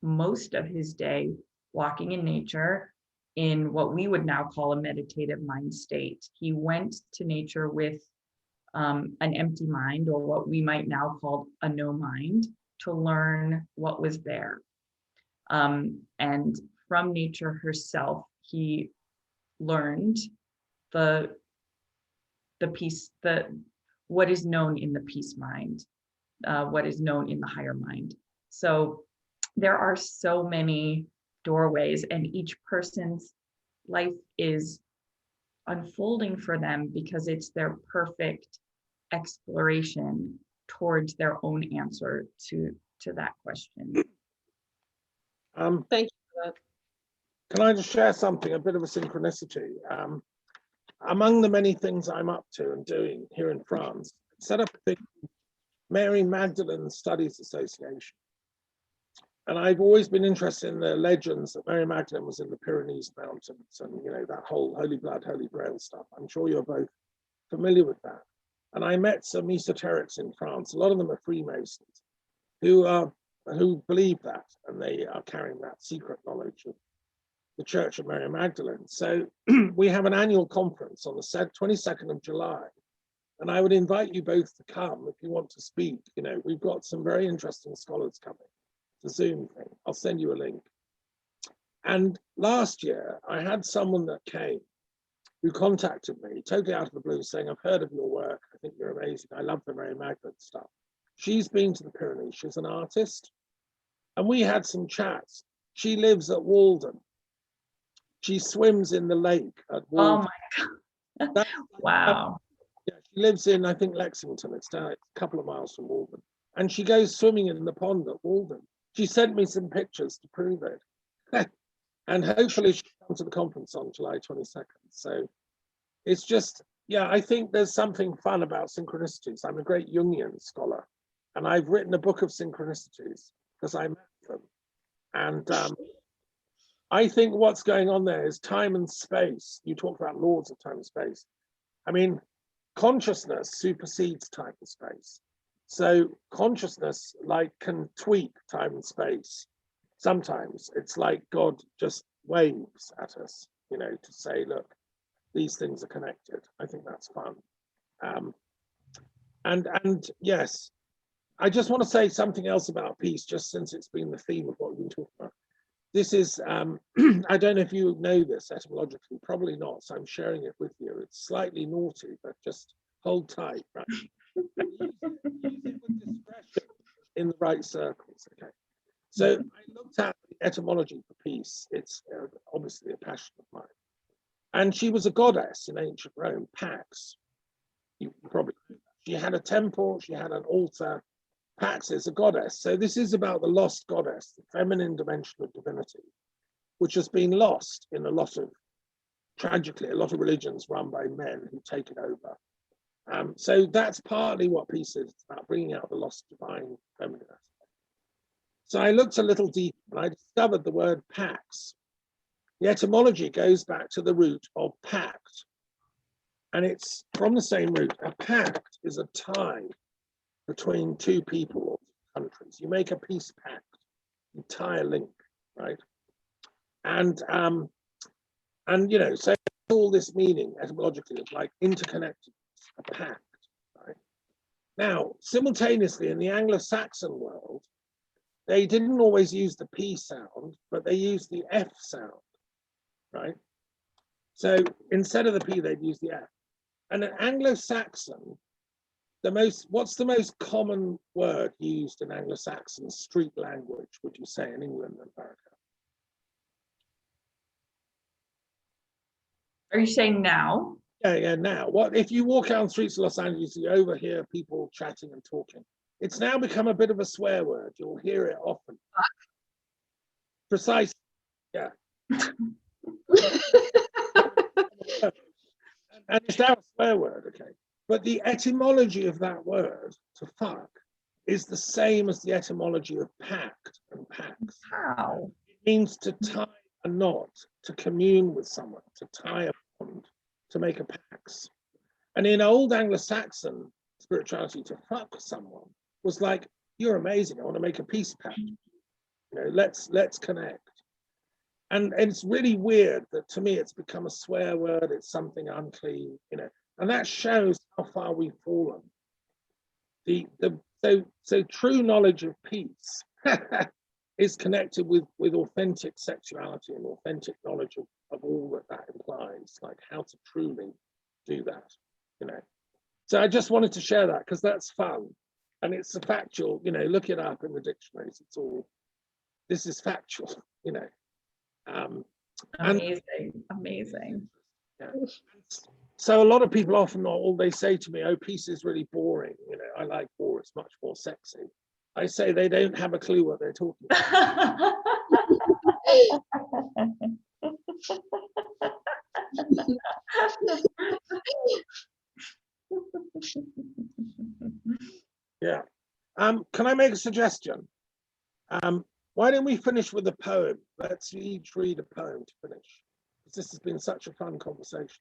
most of his day walking in nature in what we would now call a meditative mind state. He went to nature with an empty mind, or what we might now call a no mind, to learn what was there. And from nature herself, he learned the peace, what is known in the peace mind, what is known in the higher mind. So there are so many doorways, and each person's life is unfolding for them because it's their perfect exploration towards their own answer to that question. Thank you for that. Can I just share something, a bit of a synchronicity? Among the many things I'm up to and doing here in France, I set up a thing, Mary Magdalene Studies Association. And I've always been interested in the legends that Mary Magdalene was in the Pyrenees Mountains and, that whole Holy Blood, Holy Grail stuff. I'm sure you're both familiar with that. And I met some esoterics in France. A lot of them are Freemasons who believe that, and they are carrying that secret knowledge of the Church of Mary Magdalene. So we have an annual conference on the 22nd of July. And I would invite you both to come if you want to speak. We've got some very interesting scholars coming. The Zoom thing. I'll send you a link. And last year, I had someone that came who contacted me totally out of the blue saying, I've heard of your work. I think you're amazing. I love the Mary Magdalene stuff. She's been to the Pyrenees. She's an artist. And we had some chats. She lives at Walden. She swims in the lake at Walden. Oh my God. Wow. Yeah, she lives in, I think, Lexington. It's down a couple of miles from Walden. And she goes swimming in the pond at Walden. She sent me some pictures to prove it. And hopefully she'll come to the conference on July 22nd. So it's just, I think there's something fun about synchronicities. I'm a great Jungian scholar, and I've written a book of synchronicities because I met them. And I think what's going on there is time and space. You talk about laws of time and space. I mean, consciousness supersedes time and space. So consciousness can tweak time and space. Sometimes it's like God just waves at us, to say, look, these things are connected. I think that's fun. And yes, I just want to say something else about peace, just since it's been the theme of what we've been talking about. This is, I don't know if you know this etymologically, probably not, so I'm sharing it with you. It's slightly naughty, but just hold tight, right? Use it with discretion in the right circles, okay? So I looked at the etymology for peace. It's obviously a passion of mine. And she was a goddess in ancient Rome, Pax. You probably know that. She had a temple, she had an altar. Pax is a goddess. So this is about the lost goddess, the feminine dimension of divinity, which has been lost in tragically, a lot of religions run by men who take it over. So that's partly what peace is. It's about bringing out the lost divine feminine aspect. So I looked a little deeper and I discovered the word pax. The etymology goes back to the root of pact. And it's from the same root. A pact is a tie between two people or countries. You make a peace pact. You tie a link, right? And you know, so all this meaning etymologically of like interconnected, a pact, right? Now, simultaneously in the Anglo-Saxon world, they didn't always use the P sound, but they used the F sound, right? So instead of the P, they'd use the F. And in Anglo-Saxon, what's the most common word used in Anglo-Saxon street language, would you say, in England and America? Are you saying now? Yeah, now. What if you walk out on the streets of Los Angeles, you overhear people chatting and talking? It's now become a bit of a swear word. You'll hear it often. Precisely, yeah. And it's now a swear word, okay? But the etymology of that word, to fuck, is the same as the etymology of pact and pax. How? It means to tie a knot, to commune with someone, to tie a bond, to make a pax. And in old Anglo-Saxon spirituality, to fuck someone was like, you're amazing, I want to make a peace pact. You know, let's connect. And it's really weird that to me it's become a swear word, it's something unclean, you know, and that shows how far we've fallen. So true knowledge of peace is connected with authentic sexuality and authentic knowledge of all that implies, like how to truly do that, you know. So I just wanted to share that because that's fun. And it's a factual, you know, look it up in the dictionaries. It's all, this is factual, you know. Amazing. Yeah. So a lot of people often, all they say to me, oh, peace is really boring. You know, I like war, it's much more sexy. I say they don't have a clue what they're talking about. Yeah. Can I make a suggestion? Why don't we finish with a poem? Let's each read a poem to finish. Because this has been such a fun conversation.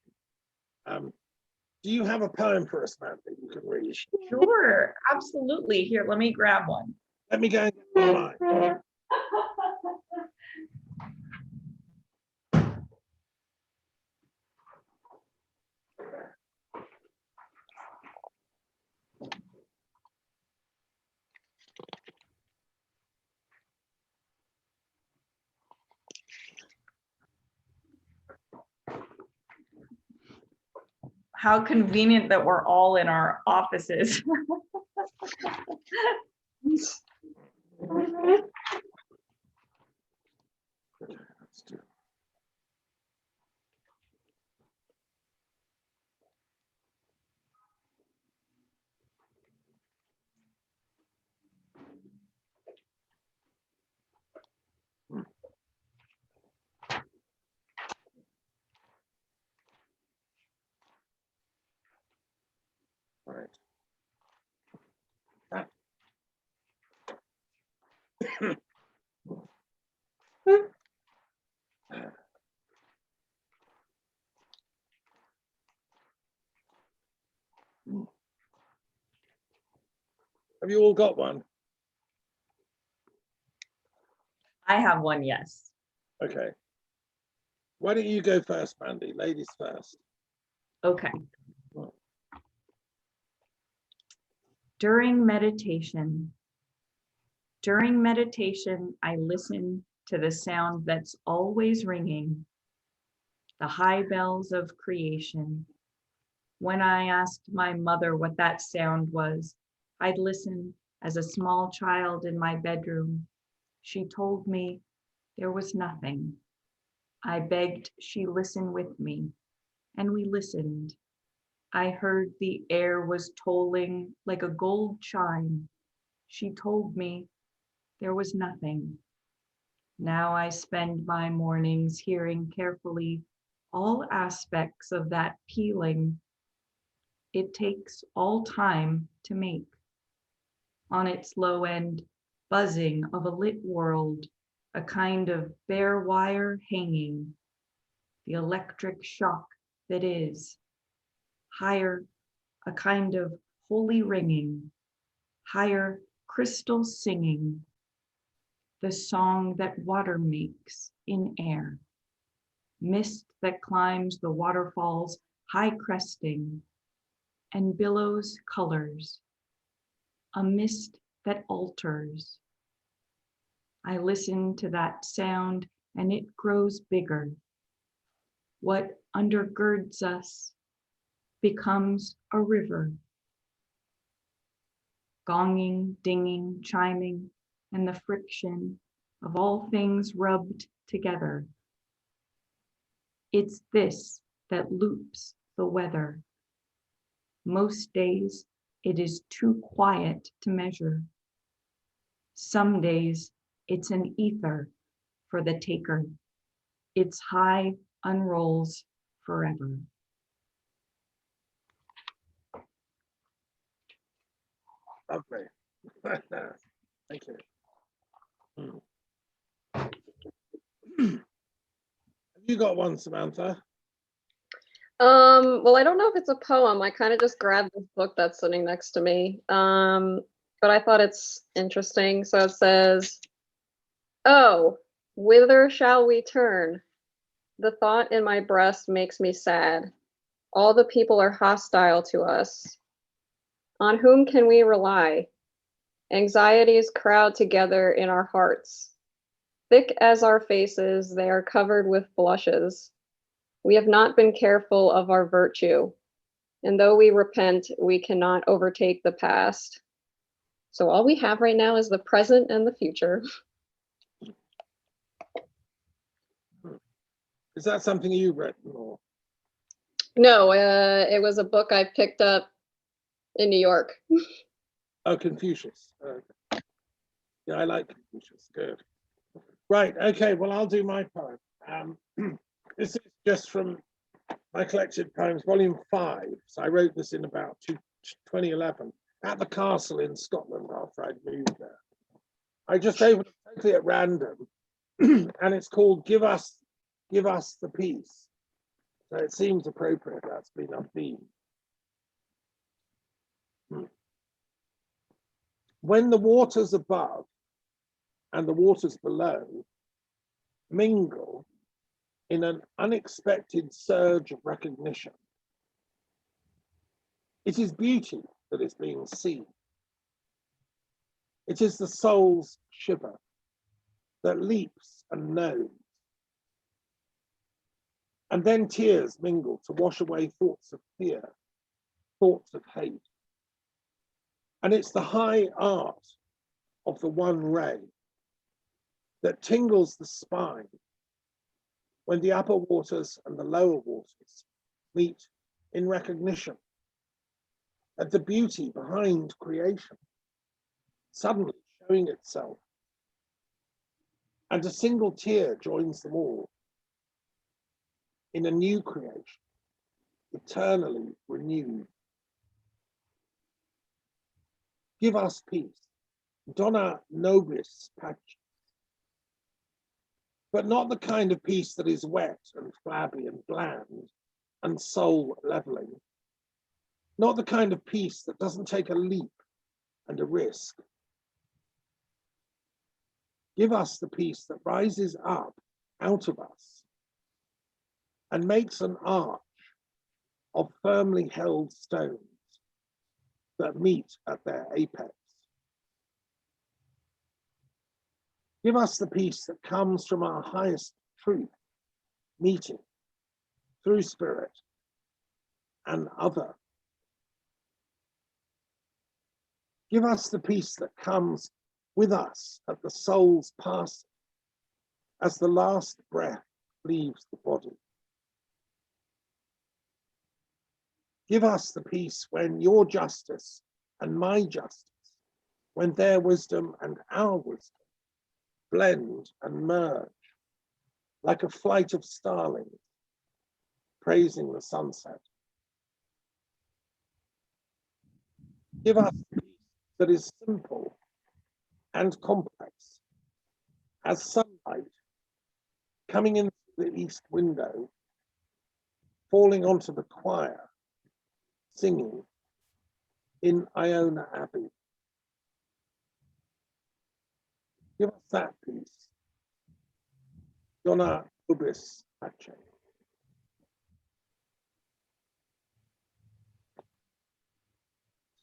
Do you have a poem for us, Mandy, you can read? Sure, absolutely. Here, let me grab one. Let me go and get mine. How convenient that we're all in our offices. Okay, let's do it. All right. Have you all got one? I have one, yes. Okay. Why don't you go first, Mandy? Ladies first. Okay. During meditation, I listen to the sound that's always ringing, the high bells of creation. When I asked my mother what that sound was, I'd listen as a small child in my bedroom. She told me there was nothing. I begged she listen with me, and we listened. I heard the air was tolling like a gold chime. She told me there was nothing. Now I spend my mornings hearing carefully all aspects of that pealing. It takes all time to make. On its low end, buzzing of a lit world, a kind of bare wire hanging, the electric shock that is. Higher, a kind of holy ringing, higher crystal singing. the song that water makes in air, mist that climbs the waterfall's high cresting and billows colors, a mist that alters. I listen to that sound and it grows bigger. What undergirds us becomes a river. Gonging, dinging, chiming, and the friction of all things rubbed together. It's this that loops the weather. Most days it is too quiet to measure. Some days it's an ether for the taker. Its high unrolls forever. Lovely. Thank you. Have you got one, Samantha? Well, I don't know if it's a poem. I kind of just grabbed this book that's sitting next to me. But I thought it's interesting. So it says, "Oh, whither shall we turn? The thought in my breast makes me sad. All the people are hostile to us. On whom can we rely? Anxieties crowd together in our hearts. Thick as our faces, they are covered with blushes. We have not been careful of our virtue, and though we repent, we cannot overtake the past. So all we have right now is the present and the future." Is that something you've written, or? No, it was a book I picked up in New York. Oh, Confucius. Okay. Yeah, I like Confucius. Good. Right. Okay. Well, I'll do my poem. This is just from my collected poems, volume 5. So I wrote this in about 2011 at the castle in Scotland after I'd moved there. I just opened it totally at random, and it's called Give Us the Peace. So it seems appropriate. That's been our theme. When the waters above and the waters below mingle in an unexpected surge of recognition, it is beauty that is being seen. It is the soul's shiver that leaps and knows. And then tears mingle to wash away thoughts of fear, thoughts of hate. And it's the high art of the one ray that tingles the spine when the upper waters and the lower waters meet in recognition at the beauty behind creation, suddenly showing itself. And a single tear joins them all in a new creation, eternally renewed. Give us peace, dona nobis pax, but not the kind of peace that is wet and flabby and bland and soul leveling. Not the kind of peace that doesn't take a leap and a risk. Give us the peace that rises up out of us and makes an arch of firmly held stones that meet at their apex. Give us the peace that comes from our highest truth, meeting through spirit and other. Give us the peace that comes with us at the soul's passing, as the last breath leaves the body. Give us the peace when your justice and my justice, when their wisdom and our wisdom blend and merge like a flight of starlings praising the sunset. Give us peace that is simple and complex as sunlight coming in through the east window, falling onto the choir, singing in Iona Abbey. Give us that piece. Donna Ubis Pace.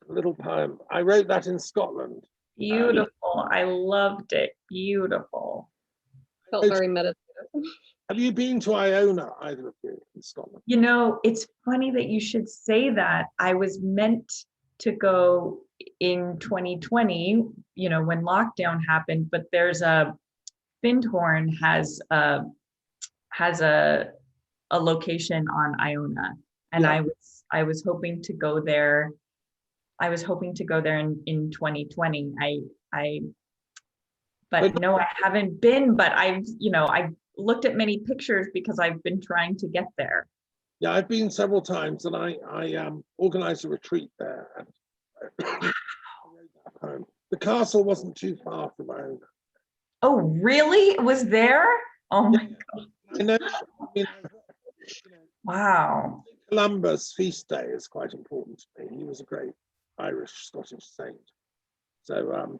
A little poem. I wrote that in Scotland. Beautiful. I loved it. Beautiful. Felt very meditative. Have you been to Iona, either of you, in Scotland? You know, it's funny that you should say that. I was meant to go in 2020, you know, when lockdown happened, but there's a Findhorn has a location on Iona, and Yeah. I was hoping to go there. I was hoping to go there in 2020. But no, I haven't been, but I've looked at many pictures because I've been trying to get there. Yeah, I've been several times, and I organized a retreat there. And I wrote that poem. The castle wasn't too far from Iona. Oh, really? It was there? Oh my God. I know. Wow. Columbus' feast day is quite important to me. He was a great Irish Scottish saint. So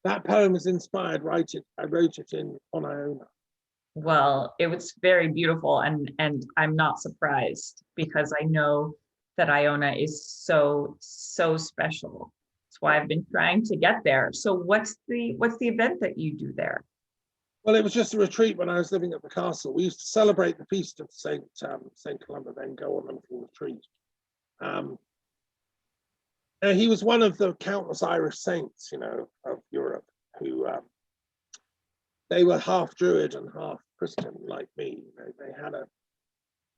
that poem is inspired. I wrote it on Iona. Well, it was very beautiful, and I'm not surprised because I know that Iona is so special. That's why I've been trying to get there. So what's the event that you do there? Well, it was just a retreat when I was living at the castle. We used to celebrate the feast of Saint Columba, then go on a little retreat. He was one of the countless Irish saints, you know, of Europe, who they were half Druid and half Christian, like me.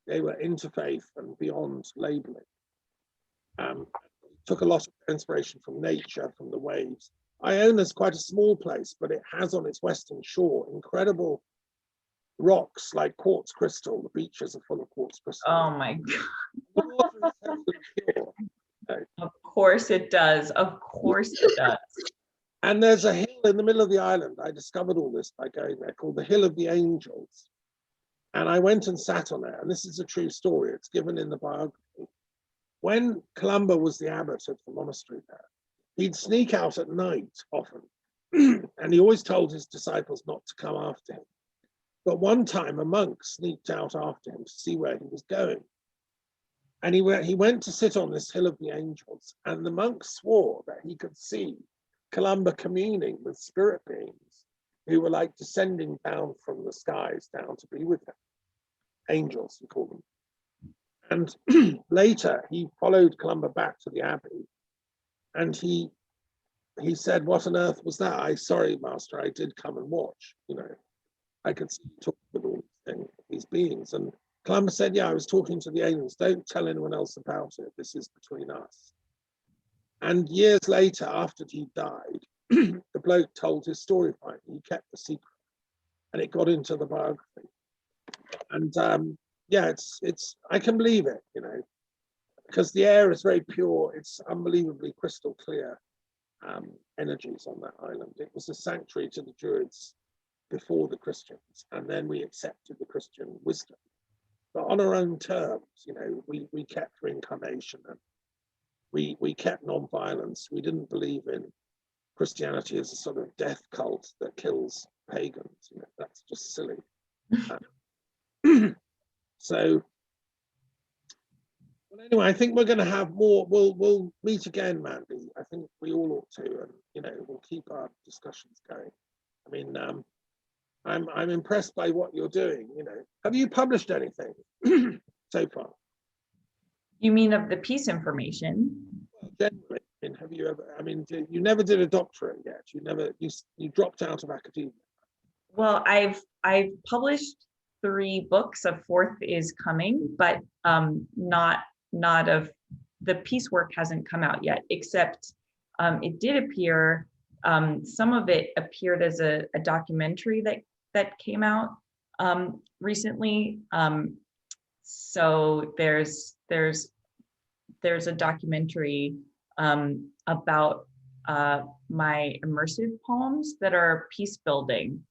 They were interfaith and beyond labeling. Took a lot of inspiration from nature, from the waves. Iona's quite a small place, but it has on its western shore incredible rocks like quartz crystal. The beaches are full of quartz crystal. Oh my God. The water is totally pure. Of course it does. Of course it does. And there's a hill in the middle of the island. I discovered all this by going there, called the Hill of the Angels. And I went and sat on it. And this is a true story. It's given in the biography. When Columba was the abbot of the monastery there, he'd sneak out at night often. And he always told his disciples not to come after him. But one time a monk sneaked out after him to see where he was going. And he went to sit on this Hill of the Angels. And the monk swore that he could see Columba communing with spirit beings who were like descending down from the skies down to be with him. Angels, we call them. And later he followed Columba back to the abbey, and he said, "What on earth was that? Sorry, master, I did come and watch. You know, I could see you talk with all these beings." And Columba said, "Yeah, I was talking to the angels. Don't tell anyone else about it. This is between us." And years later, after he died, the bloke told his story finally. He kept the secret, and it got into the biography. And yeah, it's I can believe it, you know, because the air is very pure. It's unbelievably crystal clear energies on that island. It was a sanctuary to the Druids before the Christians, and then we accepted the Christian wisdom. But on our own terms, you know, we kept reincarnation, and we kept non-violence. We didn't believe in Christianity as a sort of death cult that kills pagans. You know, that's just silly. So, well, anyway, I think we're going to have more. We'll meet again, Mandy. I think we all ought to, and you know, we'll keep our discussions going. I mean, I'm impressed by what you're doing. You know, have you published anything so far? You mean of the peace information? Well, generally, I mean, have you ever? I mean, you never did a doctorate yet. You dropped out of academia. Well, I've published 3 books. A 4th is coming, but not of the peace work hasn't come out yet, except it did appear, some of it appeared as a documentary that came out recently. So there's a documentary about my immersive poems that are peace building.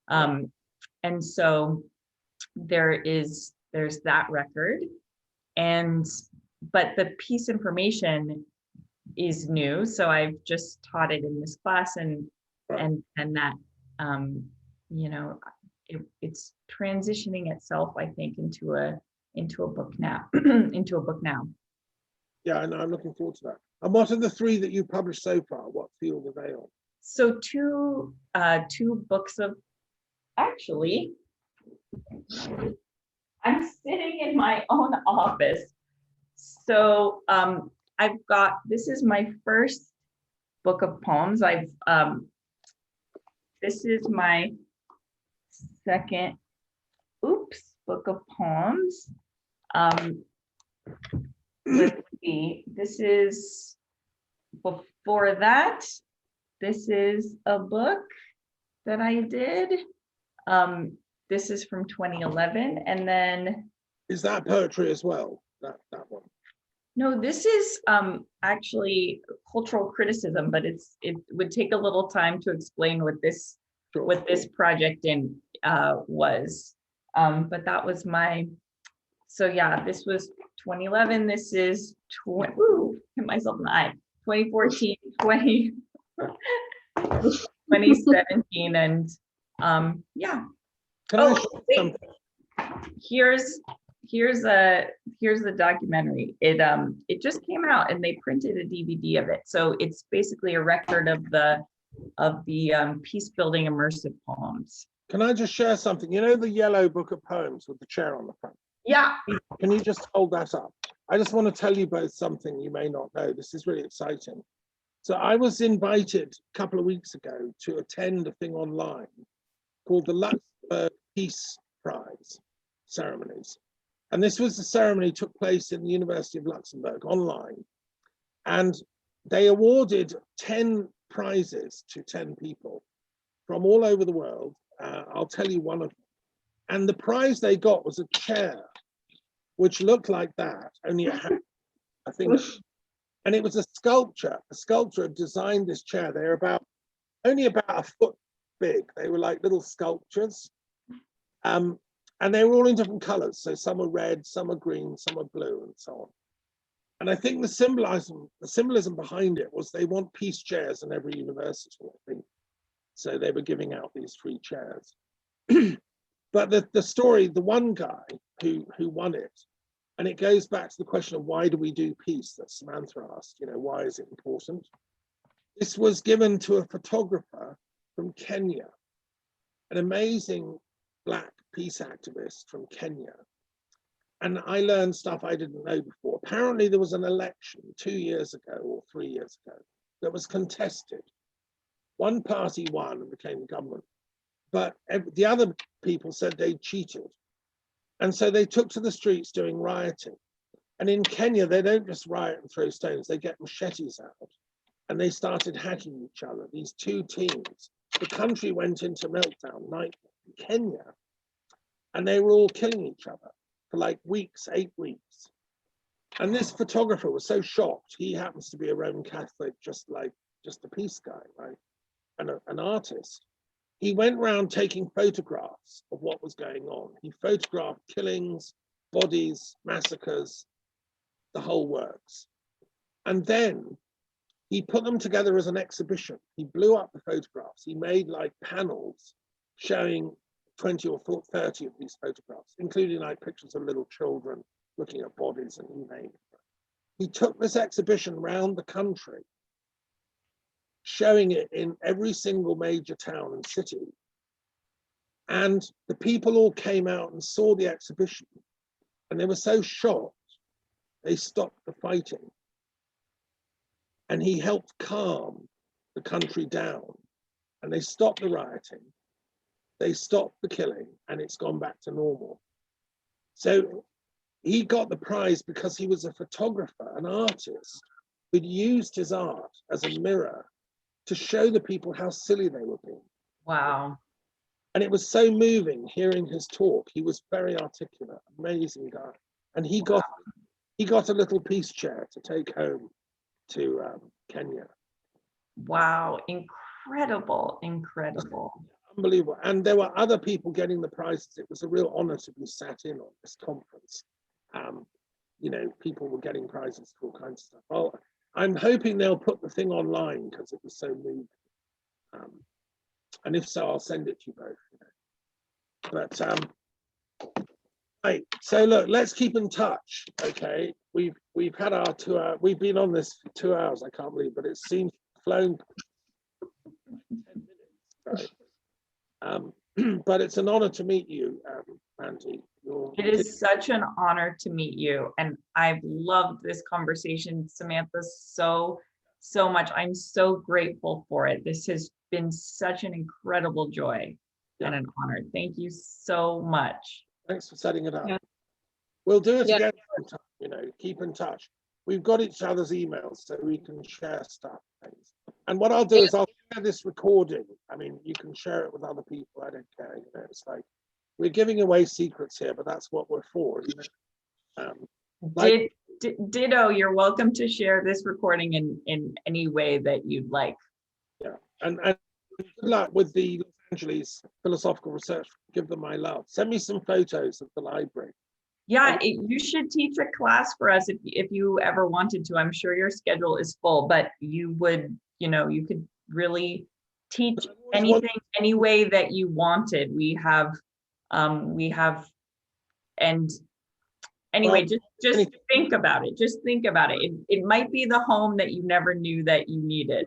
And so there's that record, but the peace information is new. So I've just taught it in this class, and that you know, it's transitioning itself, I think, into a book now, into a book now. Yeah, and I'm looking forward to that. And what are the 3 that you've published so far? What field are they on? So two books of, actually, I'm sitting in my own office. So this is my first book of poems. This is my second, book of poems. Let's see, this is, before that, this is a book that I did. This is from 2011, and then. Is that poetry as well, that one? No, this is actually cultural criticism, but it would take a little time to explain what this project was. But that was so yeah, this was 2011. This is hit myself in the eye. 2014, 2017, and yeah. Can I show something? Here's the documentary. It just came out, and they printed a DVD of it. So it's basically a record of the peace building immersive poems. Can I just share something? You know the yellow book of poems with the chair on the front? Yeah. Can you just hold that up? I just want to tell you both something you may not know. This is really exciting. So I was invited a couple of weeks ago to attend a thing online called the Luxembourg Peace Prize ceremonies. And this was the ceremony took place in the University of Luxembourg online. And they awarded 10 prizes to 10 people from all over the world. I'll tell you one of them. And the prize they got was a chair, which looked like that, only it had a thing. And it was a sculpture. A sculptor had designed this chair. They were only about a foot big. They were like little sculptures. And they were all in different colors. So some are red, some are green, some are blue, and so on. And I think the symbolism behind it was they want peace chairs in every university, I think. So they were giving out these free chairs. But the story, the one guy who won it, and it goes back to the question of why do we do peace that Samantha asked, why is it important? This was given to a photographer from Kenya, an amazing Black peace activist from Kenya. And I learned stuff I didn't know before. Apparently there was an election 2 years ago or 3 years ago that was contested. One party won and became government, but the other people said they cheated. And so they took to the streets doing rioting. And in Kenya, they don't just riot and throw stones, they get machetes out. And they started hacking each other, these two teams. The country went into meltdown, night in Kenya. And they were all killing each other for like weeks, 8 weeks. And this photographer was so shocked. He happens to be a Roman Catholic, just a peace guy, right? And an artist. He went around taking photographs of what was going on. He photographed killings, bodies, massacres, the whole works. And then he put them together as an exhibition. He blew up the photographs. He made like panels showing 20 or 30 of these photographs, including like pictures of little children looking at bodies and you name it. He took this exhibition around the country, showing it in every single major town and city. And the people all came out and saw the exhibition, and they were so shocked, they stopped the fighting. And he helped calm the country down, and they stopped the rioting, they stopped the killing, and it's gone back to normal. So he got the prize because he was a photographer, an artist, who'd used his art as a mirror to show the people how silly they were being. Wow. And it was so moving hearing his talk. He was very articulate, amazing guy. And he got a little peace chair to take home to Kenya. Wow, incredible, incredible. Unbelievable. And there were other people getting the prizes. It was a real honor to be sat in on this conference. People were getting prizes for all kinds of stuff. Well, I'm hoping they'll put the thing online because it was so moving. And if so, I'll send it to you both. But right. So look, let's keep in touch. Okay, we've had our 2 hour. We've been on this for 2 hours. I can't believe, but it seems flown 10 minutes. Right? But it's an honor to meet you, Mandy. It is such an honor to meet you, and I've loved this conversation, Samantha, so much. I'm so grateful for it. This has been such an incredible joy and an honor. Thank you so much. Thanks for setting it up. Yeah. We'll do it Yeah. again sometime, you know, keep in touch. We've got each other's emails so we can share stuff. And what I'll do is I'll share this recording. I mean, you can share it with other people. I don't care. You know, it's like we're giving away secrets here, but that's what we're for. You know? Ditto, you're welcome to share this recording in any way that you'd like. Yeah, and good luck with the Los Angeles Philosophical Research. Give them my love. Send me some photos of the library. Yeah, you should teach a class for us if you ever wanted to. I'm sure your schedule is full, but you would, you know, you could really teach anything, any way that you wanted. We have, and anyway, just think about it. Just think about it. It might be the home that you never knew that you needed.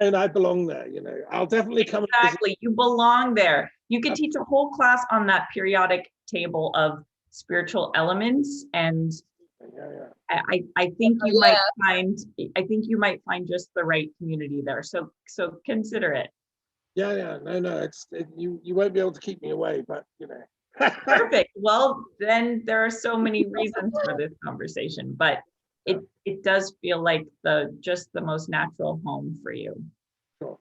And I belong there, you know. I'll definitely come. Exactly, you belong there. You could teach a whole class on that periodic table of spiritual elements, and I think you might find. I think you might find just the right community there. So consider it. Yeah. No. You won't be able to keep me away, but you know. Perfect. Well, then there are so many reasons for this conversation, but it does feel like just the most natural home for you. Sure.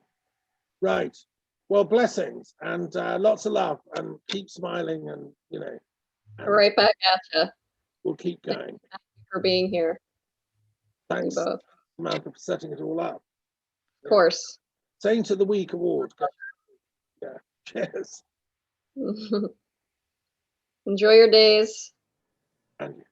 Right. Well, blessings and lots of love, and keep smiling, and you know. Right back at you. We'll keep going. Thank you for being here. Thanks, You both. Samantha, for setting it all up. Of course. Saint of the Week award. Yeah. Cheers. Enjoy your days. And you.